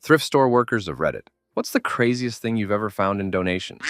Thrift store workers of Reddit. What's the craziest thing you've ever found in donations?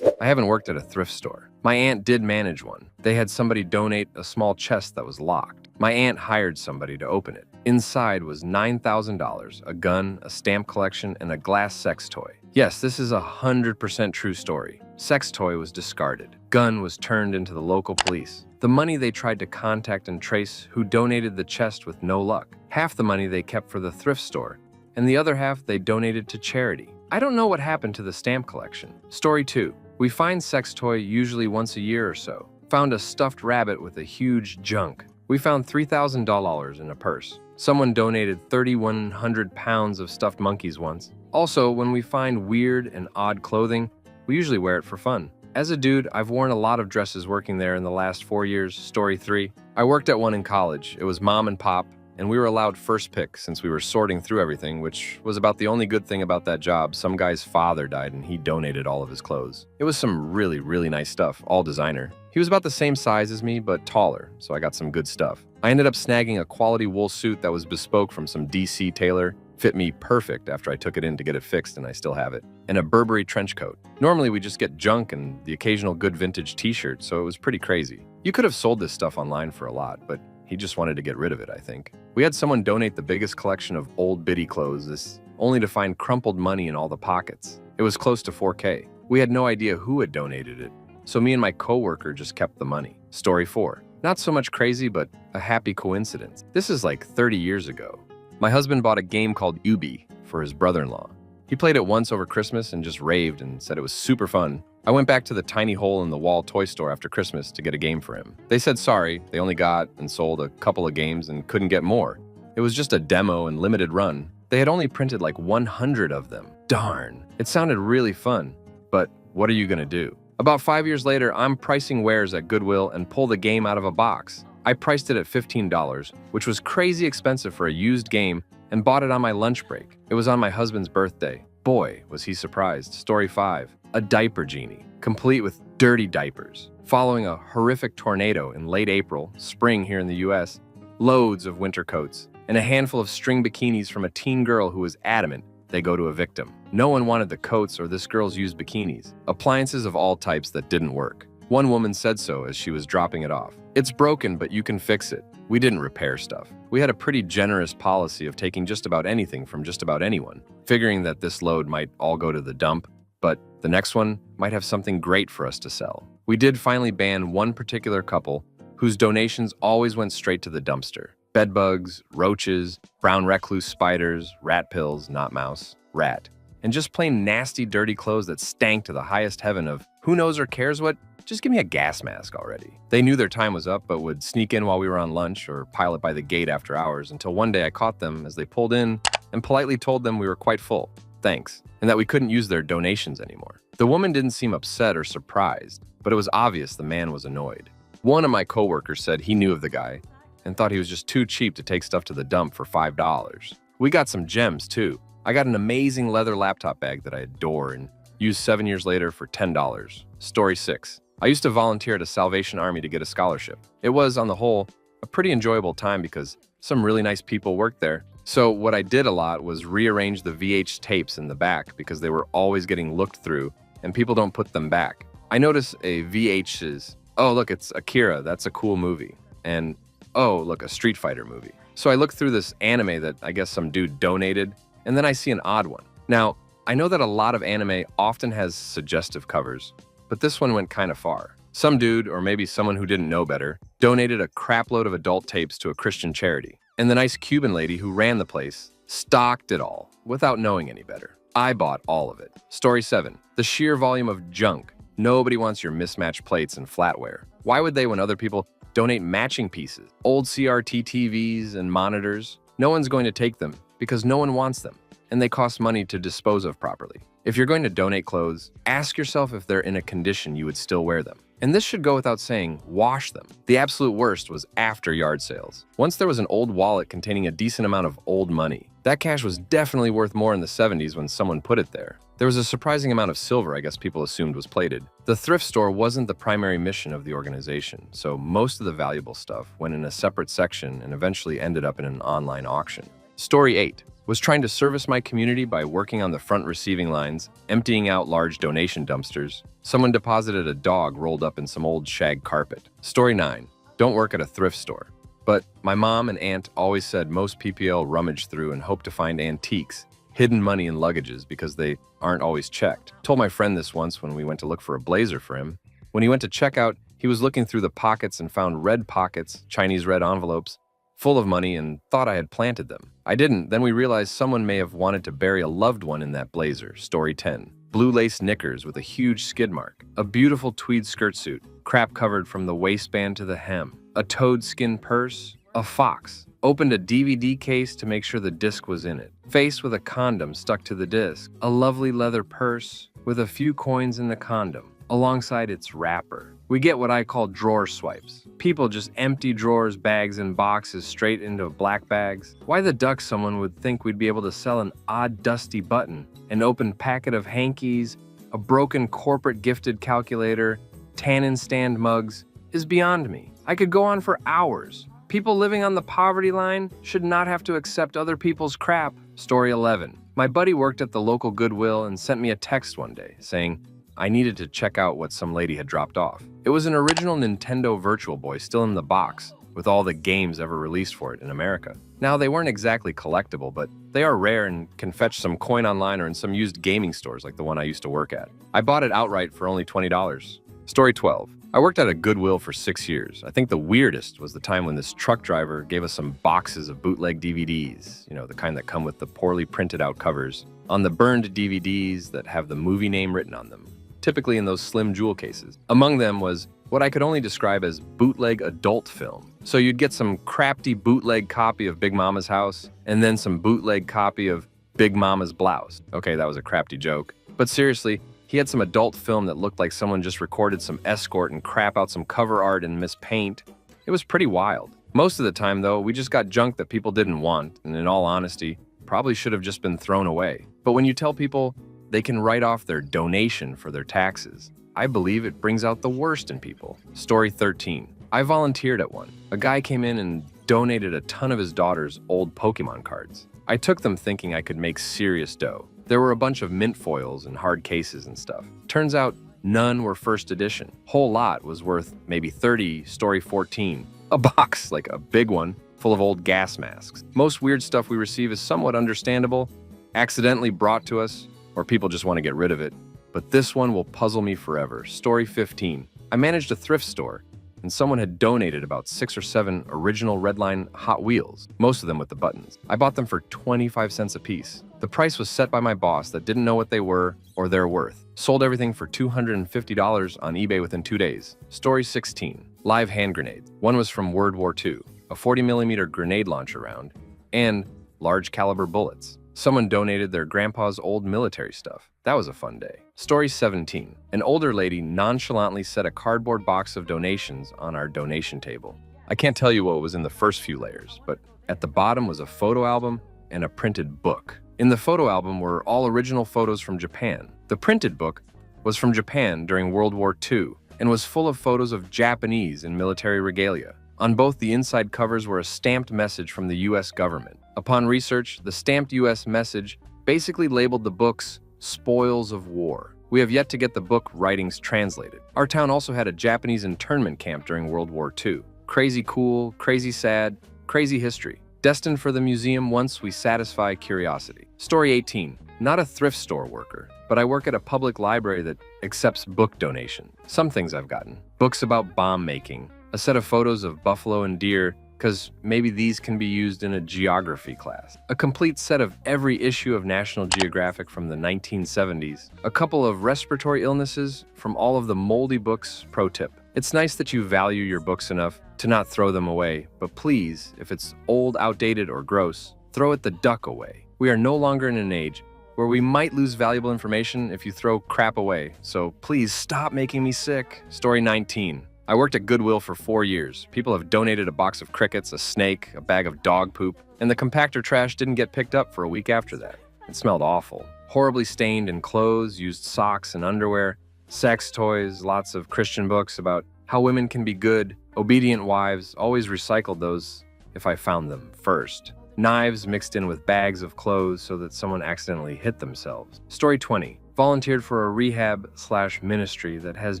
I haven't worked at a thrift store. My aunt did manage one. They had somebody donate a small chest that was locked. My aunt hired somebody to open it. Inside was $9,000, a gun, a stamp collection, and a glass sex toy. Yes, this is a 100% true story. Sex toy was discarded. Gun was turned into the local police. The money they tried to contact and trace who donated the chest with no luck. Half the money they kept for the thrift store, and the other half they donated to charity. I don't know what happened to the stamp collection. Story 2. We find sex toy usually once a year or so. Found a stuffed rabbit with a huge junk. We found $3,000 in a purse. Someone donated 3,100 pounds of stuffed monkeys once. Also, when we find weird and odd clothing, we usually wear it for fun. As a dude, I've worn a lot of dresses working there in the last 4 years. Story 3. I worked at one in college. It was mom and pop, and we were allowed first pick since we were sorting through everything, which was about the only good thing about that job. Some guy's father died and he donated all of his clothes. It was some really nice stuff, all designer. He was about the same size as me, but taller, so I got some good stuff. I ended up snagging a quality wool suit that was bespoke from some DC tailor. Fit me perfect after I took it in to get it fixed, and I still have it. And a Burberry trench coat. Normally we just get junk and the occasional good vintage t-shirt, so it was pretty crazy. You could have sold this stuff online for a lot, but he just wanted to get rid of it, I think. We had someone donate the biggest collection of old biddy clothes, only to find crumpled money in all the pockets. It was close to $4K. We had no idea who had donated it, so me and my coworker just kept the money. Story 4. Not so much crazy, but a happy coincidence. This is like 30 years ago. My husband bought a game called Ubi for his brother-in-law. He played it once over Christmas and just raved and said it was super fun. I went back to the tiny hole-in-the-wall toy store after Christmas to get a game for him. They said sorry, they only got and sold a couple of games and couldn't get more. It was just a demo and limited run. They had only printed like 100 of them. Darn. It sounded really fun, but what are you gonna do? About 5 years later, I'm pricing wares at Goodwill and pull the game out of a box. I priced it at $15, which was crazy expensive for a used game, and bought it on my lunch break. It was on my husband's birthday. Boy, was he surprised. Story 5. A diaper genie, complete with dirty diapers. Following a horrific tornado in late April, spring here in the US, loads of winter coats, and a handful of string bikinis from a teen girl who was adamant they go to a victim. No one wanted the coats or this girl's used bikinis. Appliances of all types that didn't work. One woman said so as she was dropping it off. It's broken, but you can fix it. We didn't repair stuff. We had a pretty generous policy of taking just about anything from just about anyone, figuring that this load might all go to the dump, but the next one might have something great for us to sell. We did finally ban one particular couple whose donations always went straight to the dumpster. Bedbugs, roaches, brown recluse spiders, rat pills, not mouse, rat, and just plain nasty, dirty clothes that stank to the highest heaven of who knows or cares what. Just give me a gas mask already. They knew their time was up, but would sneak in while we were on lunch or pile it by the gate after hours until one day I caught them as they pulled in and politely told them we were quite full, thanks, and that we couldn't use their donations anymore. The woman didn't seem upset or surprised, but it was obvious the man was annoyed. One of my coworkers said he knew of the guy and thought he was just too cheap to take stuff to the dump for $5. We got some gems too. I got an amazing leather laptop bag that I adore and used 7 years later for $10. Story 6. I used to volunteer at a Salvation Army to get a scholarship. It was, on the whole, a pretty enjoyable time because some really nice people worked there. So what I did a lot was rearrange the VH tapes in the back because they were always getting looked through and people don't put them back. I notice a VH is, oh look, it's Akira, that's a cool movie. And oh look, a Street Fighter movie. So I look through this anime that I guess some dude donated, and then I see an odd one. Now, I know that a lot of anime often has suggestive covers, but this one went kind of far. Some dude, or maybe someone who didn't know better, donated a crapload of adult tapes to a Christian charity. And the nice Cuban lady who ran the place stocked it all without knowing any better. I bought all of it. Story 7. The sheer volume of junk. Nobody wants your mismatched plates and flatware. Why would they when other people donate matching pieces? Old CRT TVs and monitors? No one's going to take them because no one wants them, and they cost money to dispose of properly. If you're going to donate clothes, ask yourself if they're in a condition you would still wear them. And this should go without saying, wash them. The absolute worst was after yard sales. Once there was an old wallet containing a decent amount of old money. That cash was definitely worth more in the 70s when someone put it there. There was a surprising amount of silver I guess people assumed was plated. The thrift store wasn't the primary mission of the organization, so most of the valuable stuff went in a separate section and eventually ended up in an online auction. Story 8. Was trying to service my community by working on the front receiving lines, emptying out large donation dumpsters. Someone deposited a dog rolled up in some old shag carpet. Story 9. Don't work at a thrift store. But my mom and aunt always said most PPL rummage through and hope to find antiques, hidden money and luggages because they aren't always checked. Told my friend this once when we went to look for a blazer for him. When he went to check out, he was looking through the pockets and found red pockets, Chinese red envelopes, full of money, and thought I had planted them. I didn't. Then we realized someone may have wanted to bury a loved one in that blazer. Story 10. Blue lace knickers with a huge skid mark. A beautiful tweed skirt suit, crap covered from the waistband to the hem. A toad skin purse. A fox. Opened a DVD case to make sure the disc was in it. Face with a condom stuck to the disc. A lovely leather purse with a few coins in the condom, alongside its wrapper. We get what I call drawer swipes. People just empty drawers, bags, and boxes straight into black bags. Why the duck someone would think we'd be able to sell an odd dusty button, an open packet of hankies, a broken corporate gifted calculator, tannin stand mugs, is beyond me. I could go on for hours. People living on the poverty line should not have to accept other people's crap. Story 11. My buddy worked at the local Goodwill and sent me a text one day saying, I needed to check out what some lady had dropped off. It was an original Nintendo Virtual Boy still in the box, with all the games ever released for it in America. Now, they weren't exactly collectible, but they are rare and can fetch some coin online or in some used gaming stores like the one I used to work at. I bought it outright for only $20. Story 12. I worked at a Goodwill for 6 years. I think the weirdest was the time when this truck driver gave us some boxes of bootleg DVDs, the kind that come with the poorly printed out covers, on the burned DVDs that have the movie name written on them, typically in those slim jewel cases. Among them was what I could only describe as bootleg adult film. So you'd get some crafty bootleg copy of Big Mama's House, and then some bootleg copy of Big Mama's Blouse. Okay, that was a crafty joke. But seriously, he had some adult film that looked like someone just recorded some escort and crap out some cover art and mispaint. It was pretty wild. Most of the time, though, we just got junk that people didn't want, and in all honesty, probably should have just been thrown away. But when you tell people they can write off their donation for their taxes, I believe it brings out the worst in people. Story 13. I volunteered at one. A guy came in and donated a ton of his daughter's old Pokemon cards. I took them thinking I could make serious dough. There were a bunch of mint foils and hard cases and stuff. Turns out none were first edition. Whole lot was worth maybe 30. Story 14. A box, like a big one, full of old gas masks. Most weird stuff we receive is somewhat understandable, accidentally brought to us, or people just want to get rid of it. But this one will puzzle me forever. Story 15. I managed a thrift store, and someone had donated about 6 or 7 original Redline Hot Wheels, most of them with the buttons. I bought them for 25 cents a piece. The price was set by my boss that didn't know what they were or their worth. Sold everything for $250 on eBay within 2 days. Story 16. Live hand grenades. One was from World War II, a 40mm grenade launcher round, and large caliber bullets. Someone donated their grandpa's old military stuff. That was a fun day. Story 17. An older lady nonchalantly set a cardboard box of donations on our donation table. I can't tell you what was in the first few layers, but at the bottom was a photo album and a printed book. In the photo album were all original photos from Japan. The printed book was from Japan during World War II and was full of photos of Japanese in military regalia. On both the inside covers were a stamped message from the US government. Upon research, the stamped US message basically labeled the books Spoils of War. We have yet to get the book writings translated. Our town also had a Japanese internment camp during World War II. Crazy cool, crazy sad, crazy history. Destined for the museum once we satisfy curiosity. Story 18. Not a thrift store worker, but I work at a public library that accepts book donation. Some things I've gotten. Books about bomb making, a set of photos of buffalo and deer, because maybe these can be used in a geography class. A complete set of every issue of National Geographic from the 1970s. A couple of respiratory illnesses from all of the moldy books. Pro tip. It's nice that you value your books enough to not throw them away, but please, if it's old, outdated, or gross, throw it the duck away. We are no longer in an age where we might lose valuable information if you throw crap away, so please stop making me sick. Story 19. I worked at Goodwill for 4 years. People have donated a box of crickets, a snake, a bag of dog poop, and the compactor trash didn't get picked up for a week after that. It smelled awful. Horribly stained in clothes, used socks and underwear, sex toys, lots of Christian books about how women can be good, obedient wives, always recycled those if I found them first. Knives mixed in with bags of clothes so that someone accidentally hit themselves. Story 20. Volunteered for a rehab/ministry that has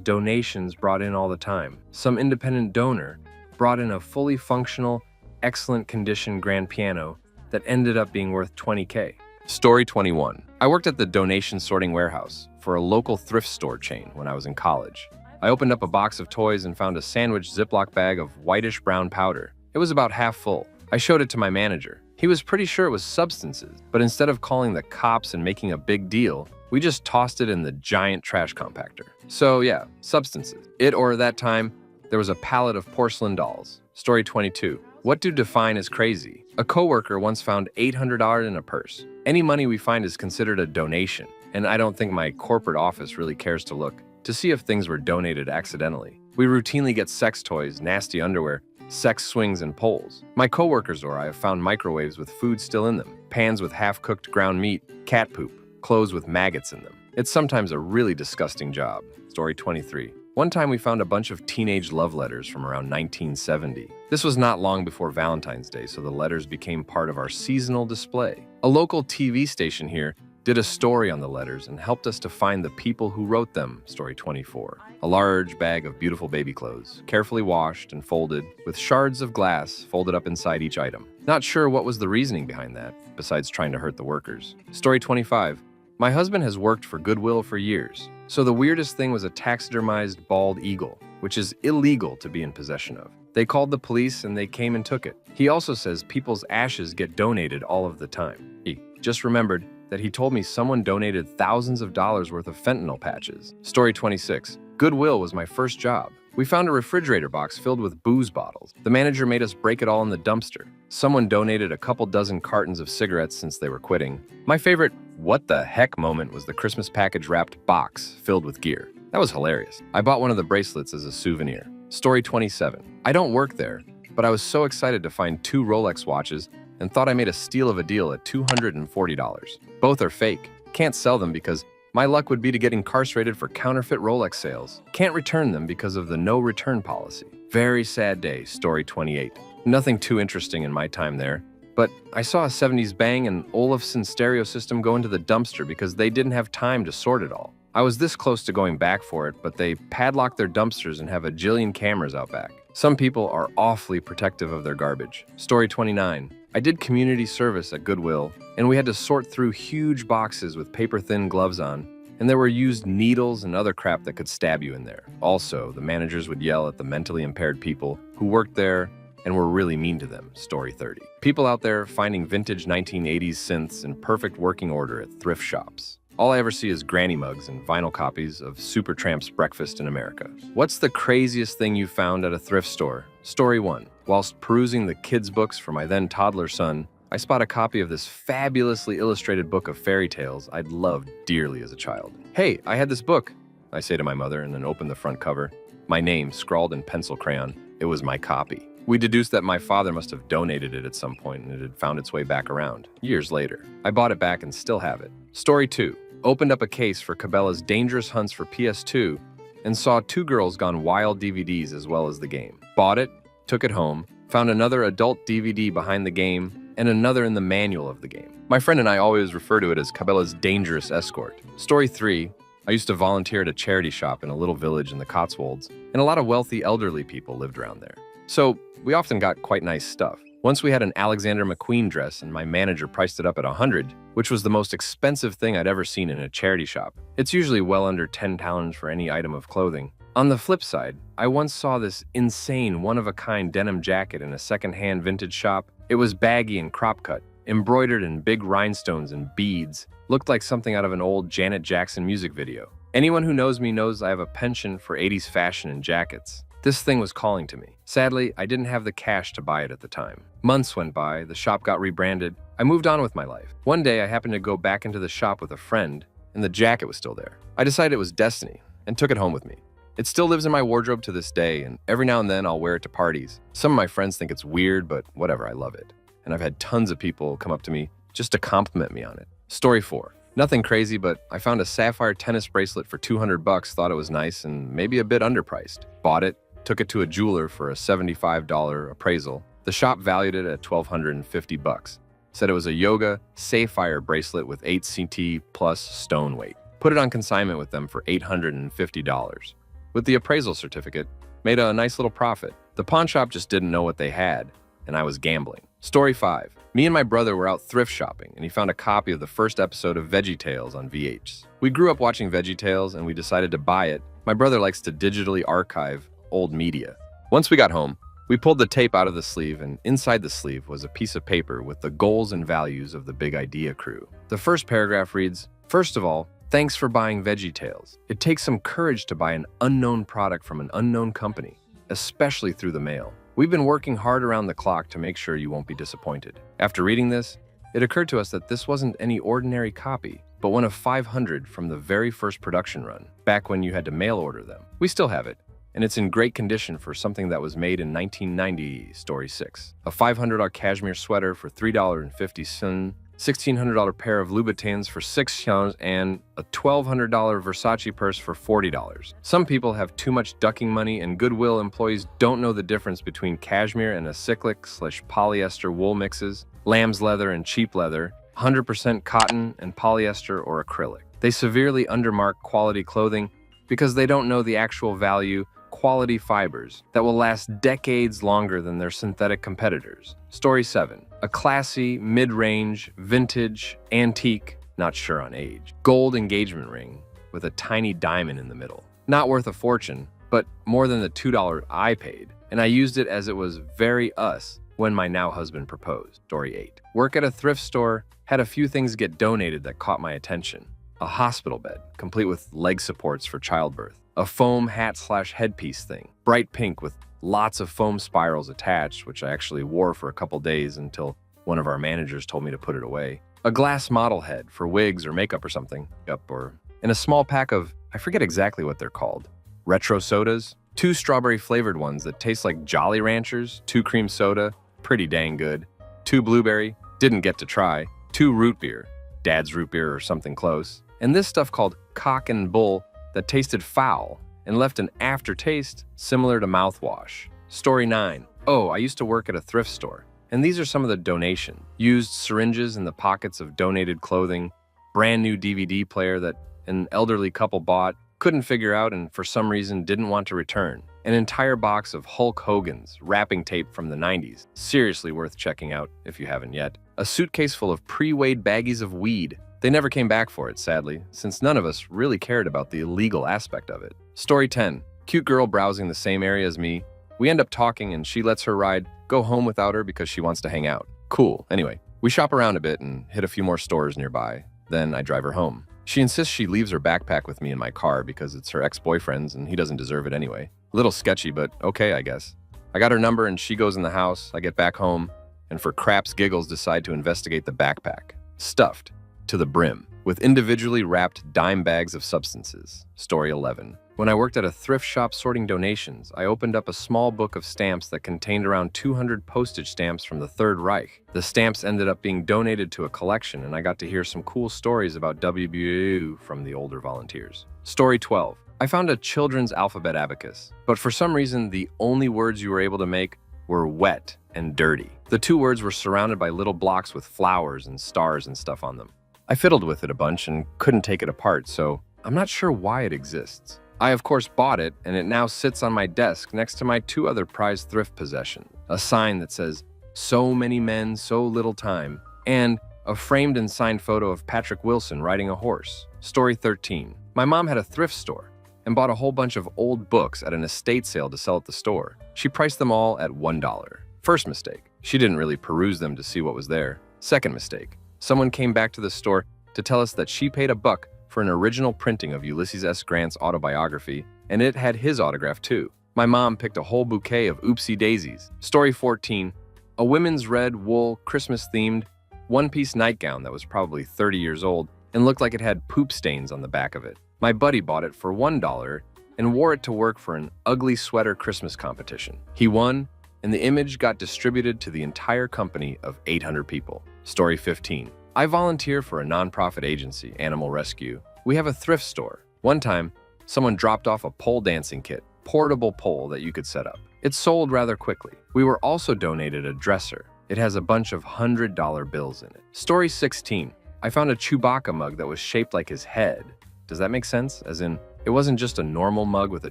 donations brought in all the time. Some independent donor brought in a fully functional, excellent condition grand piano that ended up being worth $20K. Story 21. I worked at the donation sorting warehouse for a local thrift store chain when I was in college. I opened up a box of toys and found a sandwich Ziploc bag of whitish-brown powder. It was about half full. I showed it to my manager. He was pretty sure it was substances, but instead of calling the cops and making a big deal, we just tossed it in the giant trash compactor. So yeah, substances. That time, there was a pallet of porcelain dolls. Story 22. What do define as crazy? A coworker once found $800 in a purse. Any money we find is considered a donation, and I don't think my corporate office really cares to look to see if things were donated accidentally. We routinely get sex toys, nasty underwear, sex swings, and poles. My coworkers or I have found microwaves with food still in them, pans with half-cooked ground meat, cat poop, clothes with maggots in them. It's sometimes a really disgusting job. Story 23. One time we found a bunch of teenage love letters from around 1970. This was not long before Valentine's Day, so the letters became part of our seasonal display. A local TV station here did a story on the letters and helped us to find the people who wrote them. Story 24. A large bag of beautiful baby clothes, carefully washed and folded, with shards of glass folded up inside each item. Not sure what was the reasoning behind that, besides trying to hurt the workers. Story 25. My husband has worked for Goodwill for years, so the weirdest thing was a taxidermized bald eagle, which is illegal to be in possession of. They called the police and they came and took it. He also says people's ashes get donated all of the time. He just remembered that he told me someone donated thousands of dollars worth of fentanyl patches. Story 26. Goodwill was my first job. We found a refrigerator box filled with booze bottles. The manager made us break it all in the dumpster. Someone donated a couple dozen cartons of cigarettes since they were quitting. My favorite what the heck moment was the Christmas package wrapped box filled with gear. That was hilarious. I bought one of the bracelets as a souvenir. Story 27. I don't work there, but I was so excited to find 2 Rolex watches and thought I made a steal of a deal at $240. Both are fake. Can't sell them because my luck would be to get incarcerated for counterfeit Rolex sales. Can't return them because of the no return policy. Very sad day. Story 28. Nothing too interesting in my time there, but I saw a 70s Bang and Olufsen stereo system go into the dumpster because they didn't have time to sort it all. I was this close to going back for it, but they padlock their dumpsters and have a jillion cameras out back. Some people are awfully protective of their garbage. Story 29. I did community service at Goodwill, and we had to sort through huge boxes with paper-thin gloves on, and there were used needles and other crap that could stab you in there. Also, the managers would yell at the mentally impaired people who worked there and were really mean to them. Story 30. People out there finding vintage 1980s synths in perfect working order at thrift shops. All I ever see is granny mugs and vinyl copies of Supertramp's Breakfast in America. What's the craziest thing you found at a thrift store? Story 1. Whilst perusing the kids' books for my then toddler son, I spot a copy of this fabulously illustrated book of fairy tales I'd loved dearly as a child. Hey, I had this book, I say to my mother and then open the front cover. My name scrawled in pencil crayon. It was my copy. We deduced that my father must have donated it at some point and it had found its way back around, years later. I bought it back and still have it. Story 2. Opened up a case for Cabela's Dangerous Hunts for PS2 and saw 2 Girls Gone Wild DVDs as well as the game. Bought it, took it home, found another adult DVD behind the game, and another in the manual of the game. My friend and I always refer to it as Cabela's Dangerous Escort. Story 3. I used to volunteer at a charity shop in a little village in the Cotswolds, and a lot of wealthy elderly people lived around there. So we often got quite nice stuff. Once we had an Alexander McQueen dress and my manager priced it up at $100, which was the most expensive thing I'd ever seen in a charity shop. It's usually well under 10 pounds for any item of clothing. On the flip side, I once saw this insane one-of-a-kind denim jacket in a second-hand vintage shop. It was baggy and crop-cut, embroidered in big rhinestones and beads, looked like something out of an old Janet Jackson music video. Anyone who knows me knows I have a penchant for 80s fashion and jackets. This thing was calling to me. Sadly, I didn't have the cash to buy it at the time. Months went by, the shop got rebranded. I moved on with my life. One day, I happened to go back into the shop with a friend, and the jacket was still there. I decided it was destiny, and took it home with me. It still lives in my wardrobe to this day, and every now and then I'll wear it to parties. Some of my friends think it's weird, but whatever, I love it. And I've had tons of people come up to me just to compliment me on it. Story 4. Nothing crazy, but I found a sapphire tennis bracelet for $200, thought it was nice and maybe a bit underpriced. Bought it, took it to a jeweler for a $75 appraisal. The shop valued it at $1,250. Said it was a yoga sapphire bracelet with 8 CT plus stone weight. Put it on consignment with them for $850. With the appraisal certificate, made a nice little profit. The pawn shop just didn't know what they had, and I was gambling. Story 5. Me and my brother were out thrift shopping, and he found a copy of the first episode of VeggieTales on VH. We grew up watching VeggieTales, and we decided to buy it. My brother likes to digitally archive old media. Once we got home, we pulled the tape out of the sleeve, and inside the sleeve was a piece of paper with the goals and values of the Big Idea crew. The first paragraph reads, "First of all, thanks for buying VeggieTales. It takes some courage to buy an unknown product from an unknown company, especially through the mail. We've been working hard around the clock to make sure you won't be disappointed." After reading this, it occurred to us that this wasn't any ordinary copy, but one of 500 from the very first production run, back when you had to mail order them. We still have it, and it's in great condition for something that was made in 1990, Story 6. A $500 cashmere sweater for $3.50, $1,600 pair of Louboutins for $6, and a $1,200 Versace purse for $40. Some people have too much ducking money, and Goodwill employees don't know the difference between cashmere and a cyclic/polyester wool mixes, lamb's leather and cheap leather, 100% cotton and polyester or acrylic. They severely undermark quality clothing because they don't know the actual value, quality fibers that will last decades longer than their synthetic competitors. Story 7. A classy, mid-range, vintage, antique, not sure on age, gold engagement ring with a tiny diamond in the middle. Not worth a fortune, but more than the $2 I paid, and I used it as it was very us when my now husband proposed. Story 8. Work at a thrift store, had a few things get donated that caught my attention. A hospital bed, complete with leg supports for childbirth. A foam hat/headpiece thing, bright pink with lots of foam spirals attached, which I actually wore for a couple days until one of our managers told me to put it away. A glass model head for wigs or makeup or something, and a small pack of, I forget exactly what they're called, retro sodas, 2 strawberry-flavored ones that taste like Jolly Ranchers, 2 cream soda, pretty dang good, 2 blueberry, didn't get to try, 2 root beer, Dad's root beer or something close, and this stuff called Cock and Bull that tasted foul and left an aftertaste similar to mouthwash. Story 9. Oh, I used to work at a thrift store, and these are some of the donation. Used syringes in the pockets of donated clothing, brand new DVD player that an elderly couple bought, couldn't figure out and for some reason didn't want to return. An entire box of Hulk Hogan's wrapping tape from the 90s, seriously worth checking out if you haven't yet. A suitcase full of pre-weighed baggies of weed. They never came back for it, sadly, since none of us really cared about the illegal aspect of it. Story 10. Cute girl browsing the same area as me. We end up talking and she lets her ride go home without her because she wants to hang out. Cool. Anyway, we shop around a bit and hit a few more stores nearby. Then I drive her home. She insists she leaves her backpack with me in my car because it's her ex-boyfriend's and he doesn't deserve it anyway. A little sketchy, but okay, I guess. I got her number and she goes in the house. I get back home and for craps giggles decide to investigate the backpack. Stuffed to the brim with individually wrapped dime bags of substances. Story 11. When I worked at a thrift shop sorting donations, I opened up a small book of stamps that contained around 200 postage stamps from the Third Reich. The stamps ended up being donated to a collection, and I got to hear some cool stories about WBU from the older volunteers. Story 12. I found a children's alphabet abacus, but for some reason, the only words you were able to make were wet and dirty. The 2 words were surrounded by little blocks with flowers and stars and stuff on them. I fiddled with it a bunch and couldn't take it apart, so I'm not sure why it exists. I, of course, bought it, and it now sits on my desk next to my 2 other prized thrift possessions. A sign that says, "So many men, so little time," and a framed and signed photo of Patrick Wilson riding a horse. Story 13. My mom had a thrift store and bought a whole bunch of old books at an estate sale to sell at the store. She priced them all at $1. First mistake. She didn't really peruse them to see what was there. Second mistake. Someone came back to the store to tell us that she paid $1 for an original printing of Ulysses S. Grant's autobiography, and it had his autograph too. My mom picked a whole bouquet of oopsie daisies. Story 14. A women's red wool Christmas-themed one-piece nightgown that was probably 30 years old and looked like it had poop stains on the back of it. My buddy bought it for $1 and wore it to work for an ugly sweater Christmas competition. He won, and the image got distributed to the entire company of 800 people. Story 15. I volunteer for a nonprofit agency, Animal Rescue. We have a thrift store. One time, someone dropped off a pole dancing kit, portable pole that you could set up. It sold rather quickly. We were also donated a dresser. It has a bunch of $100 bills in it. Story 16. I found a Chewbacca mug that was shaped like his head. Does that make sense? As in, it wasn't just a normal mug with a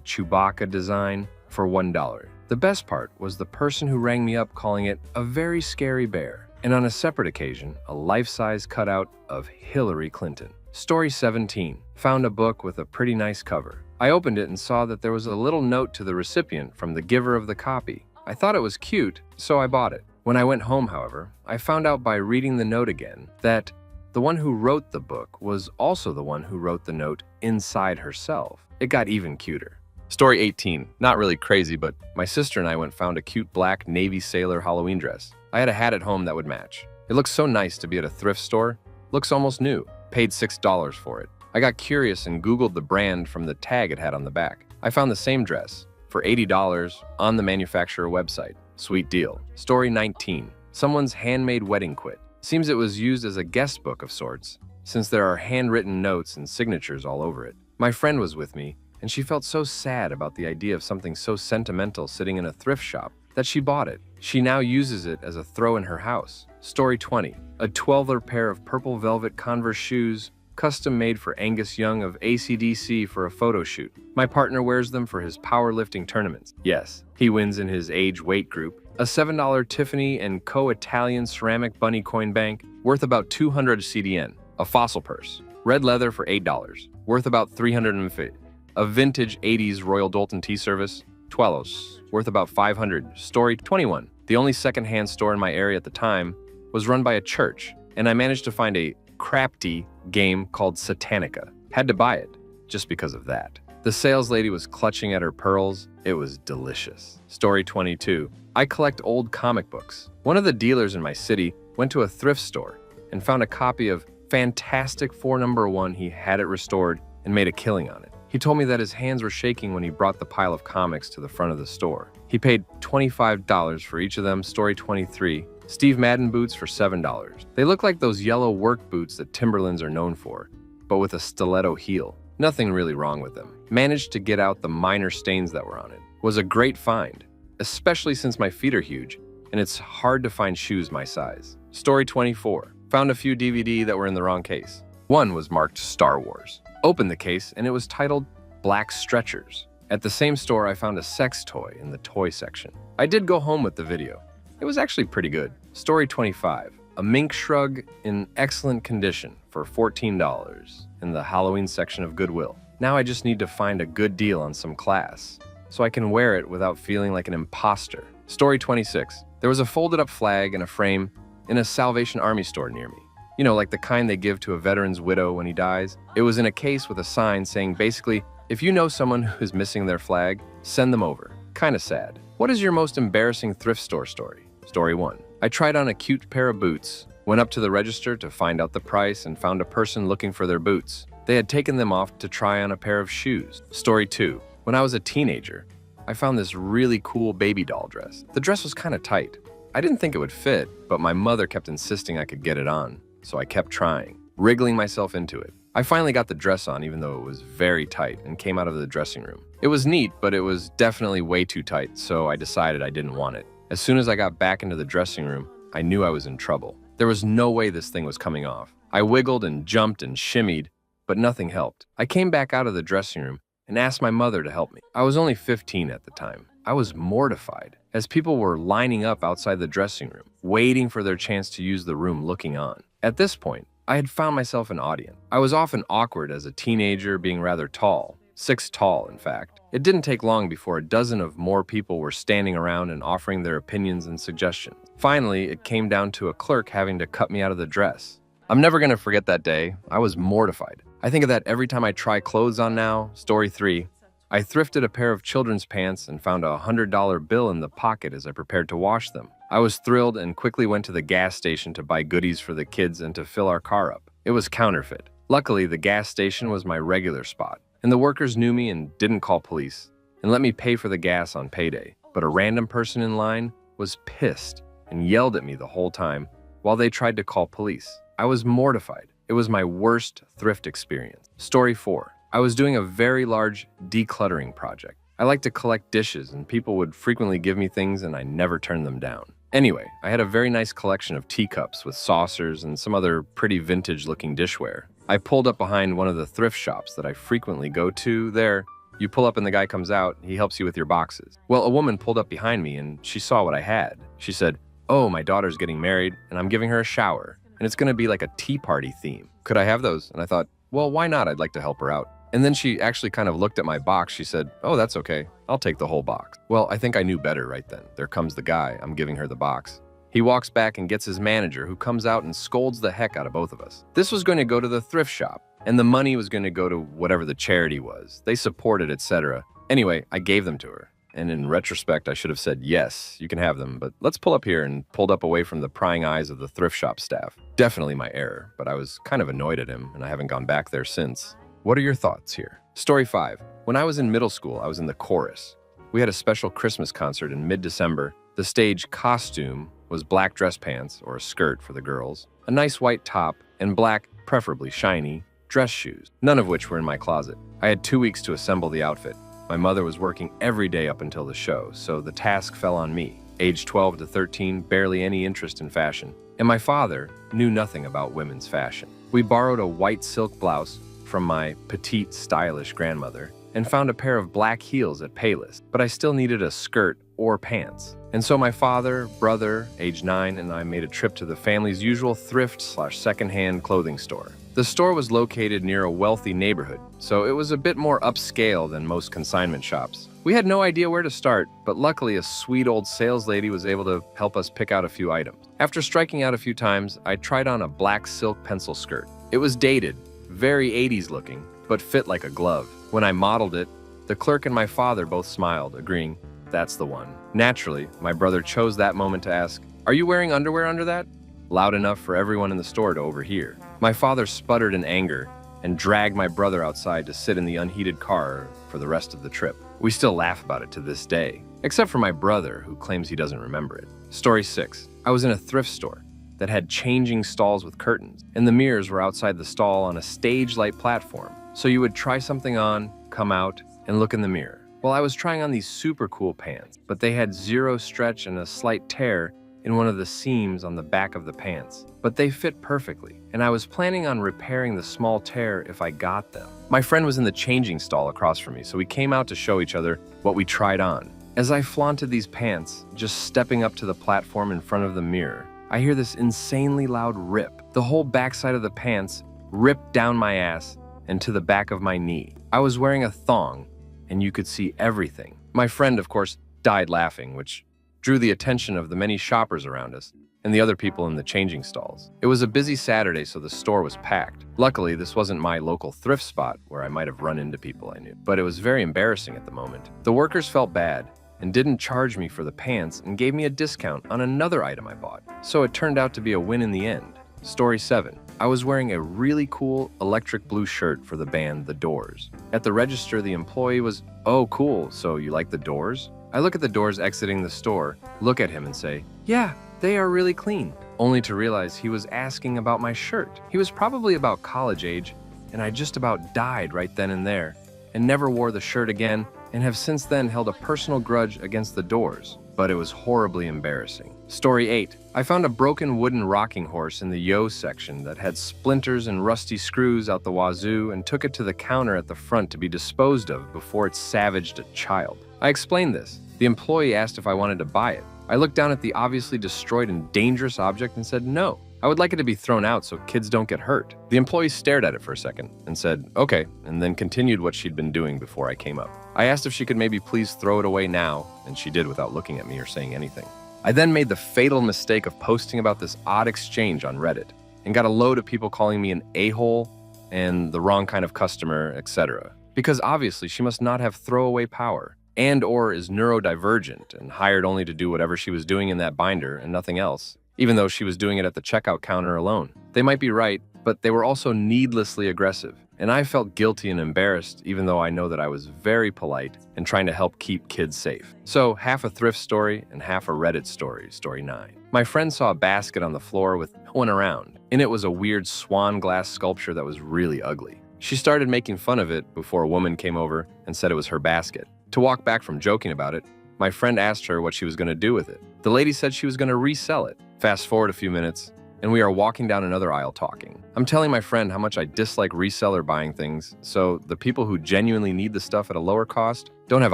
Chewbacca design for $1. The best part was the person who rang me up calling it a very scary bear, and on a separate occasion, a life-size cutout of Hillary Clinton. Story 17. Found a book with a pretty nice cover. I opened it and saw that there was a little note to the recipient from the giver of the copy. I thought it was cute, so I bought it. When I went home, however, I found out by reading the note again that the one who wrote the book was also the one who wrote the note inside herself. It got even cuter. Story 18. Not really crazy, but my sister and I went and found a cute black Navy sailor Halloween dress. I had a hat at home that would match. It looks so nice to be at a thrift store. Looks almost new. Paid $6 for it. I got curious and Googled the brand from the tag it had on the back. I found the same dress for $80 on the manufacturer website. Sweet deal. Story 19. Someone's handmade wedding quit. Seems it was used as a guest book of sorts, since there are handwritten notes and signatures all over it. My friend was with me, and she felt so sad about the idea of something so sentimental sitting in a thrift shop that she bought it. She now uses it as a throw in her house. Story 20. A 12er pair of purple velvet Converse shoes, custom made for Angus Young of AC/DC for a photo shoot. My partner wears them for his powerlifting tournaments. Yes, he wins in his age weight group. A $7 Tiffany & Co. Italian ceramic bunny coin bank, worth about 200 CDN. A fossil purse. Red leather for $8, worth about 350. A vintage 80s Royal Doulton tea service, $12, worth about 500. Story 21. The only secondhand store in my area at the time was run by a church, and I managed to find a crafty game called Satanica. Had to buy it, just because of that. The sales lady was clutching at her pearls. It was delicious. Story 22. I collect old comic books. One of the dealers in my city went to a thrift store and found a copy of Fantastic Four #1. He had it restored and made a killing on it. He told me that his hands were shaking when he brought the pile of comics to the front of the store. He paid $25 for each of them. Story 23. Steve Madden boots for $7. They look like those yellow work boots that Timberlands are known for, but with a stiletto heel. Nothing really wrong with them. Managed to get out the minor stains that were on it. Was a great find, especially since my feet are huge, and it's hard to find shoes my size. Story 24. Found a few DVD that were in the wrong case. One was marked Star Wars. Opened the case, and it was titled Black Stretchers. At the same store, I found a sex toy in the toy section. I did go home with the video. It was actually pretty good. Story 25. A mink shrug in excellent condition for $14 in the Halloween section of Goodwill. Now I just need to find a good deal on some class, so I can wear it without feeling like an imposter. Story 26. There was a folded up flag in a frame in a Salvation Army store near me. You know, like the kind they give to a veteran's widow when he dies. It was in a case with a sign saying basically, if you know someone who is missing their flag, send them over. Kinda sad. What is your most embarrassing thrift store story? Story 1. I tried on a cute pair of boots, went up to the register to find out the price and found a person looking for their boots. They had taken them off to try on a pair of shoes. Story 2. When I was a teenager, I found this really cool baby doll dress. The dress was kinda tight. I didn't think it would fit, but my mother kept insisting I could get it on, so I kept trying, wriggling myself into it. I finally got the dress on even though it was very tight and came out of the dressing room. It was neat, but it was definitely way too tight, so I decided I didn't want it. As soon as I got back into the dressing room, I knew I was in trouble. There was no way this thing was coming off. I wiggled and jumped and shimmied, but nothing helped. I came back out of the dressing room and asked my mother to help me. I was only 15 at the time. I was mortified, as people were lining up outside the dressing room, waiting for their chance to use the room looking on. At this point, I had found myself an audience. I was often awkward as a teenager, being rather tall, 6 tall in fact. It didn't take long before a dozen of more people were standing around and offering their opinions and suggestions. Finally, it came down to a clerk having to cut me out of the dress. I'm never gonna forget that day. I was mortified. I think of that every time I try clothes on now. Story 3. I thrifted a pair of children's pants and found a $100 bill in the pocket as I prepared to wash them. I was thrilled and quickly went to the gas station to buy goodies for the kids and to fill our car up. It was counterfeit. Luckily, the gas station was my regular spot, and the workers knew me and didn't call police and let me pay for the gas on payday. But a random person in line was pissed and yelled at me the whole time while they tried to call police. I was mortified. It was my worst thrift experience. Story 4. I was doing a very large decluttering project. I like to collect dishes, and people would frequently give me things and I never turned them down. Anyway, I had a very nice collection of teacups with saucers and some other pretty vintage-looking dishware. I pulled up behind one of the thrift shops that I frequently go to. There, you pull up and the guy comes out, he helps you with your boxes. Well, a woman pulled up behind me and she saw what I had. She said, "Oh, my daughter's getting married and I'm giving her a shower, and it's gonna be like a tea party theme. Could I have those?" And I thought, well, why not? I'd like to help her out. And then she actually kind of looked at my box. She said, "Oh, that's okay. I'll take the whole box." Well, I think I knew better right then. There comes the guy. I'm giving her the box. He walks back and gets his manager, who comes out and scolds the heck out of both of us. This was going to go to the thrift shop, and the money was going to go to whatever the charity was. They supported, etc. Anyway, I gave them to her. And in retrospect, I should have said, yes, you can have them, but let's pull up here, and pulled up away from the prying eyes of the thrift shop staff. Definitely my error, but I was kind of annoyed at him, and I haven't gone back there since. What are your thoughts here? Story 5. When I was in middle school, I was in the chorus. We had a special Christmas concert in mid-December. The stage costume was black dress pants, or a skirt for the girls, a nice white top, and black, preferably shiny, dress shoes, none of which were in my closet. I had 2 weeks to assemble the outfit. My mother was working every day up until the show, so the task fell on me. Age 12 to 13, barely any interest in fashion. And my father knew nothing about women's fashion. We borrowed a white silk blouse from my petite, stylish grandmother and found a pair of black heels at Payless, but I still needed a skirt or pants. And so my father, brother, age 9, and I made a trip to the family's usual thrift/secondhand clothing store. The store was located near a wealthy neighborhood, so it was a bit more upscale than most consignment shops. We had no idea where to start, but luckily a sweet old sales lady was able to help us pick out a few items. After striking out a few times, I tried on a black silk pencil skirt. It was dated, very 80s looking, but fit like a glove. When I modeled it, the clerk and my father both smiled, agreeing, "That's the one." Naturally, my brother chose that moment to ask, "Are you wearing underwear under that?" Loud enough for everyone in the store to overhear. My father sputtered in anger and dragged my brother outside to sit in the unheated car for the rest of the trip. We still laugh about it to this day, except for my brother, who claims he doesn't remember it. Story 6. I was in a thrift store that had changing stalls with curtains, and the mirrors were outside the stall on a stage-like platform. So you would try something on, come out, and look in the mirror. Well, I was trying on these super cool pants, but they had zero stretch and a slight tear in one of the seams on the back of the pants. But they fit perfectly, and I was planning on repairing the small tear if I got them. My friend was in the changing stall across from me, so we came out to show each other what we tried on. As I flaunted these pants, just stepping up to the platform in front of the mirror, I hear this insanely loud rip. The whole backside of the pants ripped down my ass and to the back of my knee. I was wearing a thong, and you could see everything. My friend, of course, died laughing, which drew the attention of the many shoppers around us and the other people in the changing stalls. It was a busy Saturday, so the store was packed. Luckily, this wasn't my local thrift spot where I might have run into people I knew, but it was very embarrassing at the moment. The workers felt bad and didn't charge me for the pants and gave me a discount on another item I bought, so it turned out to be a win in the end. Story 7. I was wearing a really cool electric blue shirt for the band The Doors. At the register, the employee was, "Oh, cool, so you like The Doors?" I look at The Doors exiting the store, look at him and say, "Yeah, they are really clean," only to realize he was asking about my shirt. He was probably about college age, and I just about died right then and there, and never wore the shirt again, and have since then held a personal grudge against The Doors. But it was horribly embarrassing. Story 8. I found a broken wooden rocking horse in the yo section that had splinters and rusty screws out the wazoo, and took it to the counter at the front to be disposed of before it savaged a child. I explained this. The employee asked if I wanted to buy it. I looked down at the obviously destroyed and dangerous object and said no. I would like it to be thrown out so kids don't get hurt. The employee stared at it for a second and said, "Okay," and then continued what she'd been doing before I came up. I asked if she could maybe please throw it away now, and she did without looking at me or saying anything. I then made the fatal mistake of posting about this odd exchange on Reddit and got a load of people calling me an a-hole and the wrong kind of customer, etc. Because obviously she must not have throwaway power and or is neurodivergent and hired only to do whatever she was doing in that binder and nothing else, even though she was doing it at the checkout counter alone. They might be right, but they were also needlessly aggressive, and I felt guilty and embarrassed even though I know that I was very polite and trying to help keep kids safe. So half a thrift story and half a Reddit story, story 9. My friend saw a basket on the floor with no one around. In it was a weird swan glass sculpture that was really ugly. She started making fun of it before a woman came over and said it was her basket. To walk back from joking about it, My friend asked her what she was going to do with it. The lady said she was going to resell it. Fast forward a few minutes, and we are walking down another aisle talking. I'm telling my friend how much I dislike reseller buying things, so the people who genuinely need the stuff at a lower cost don't have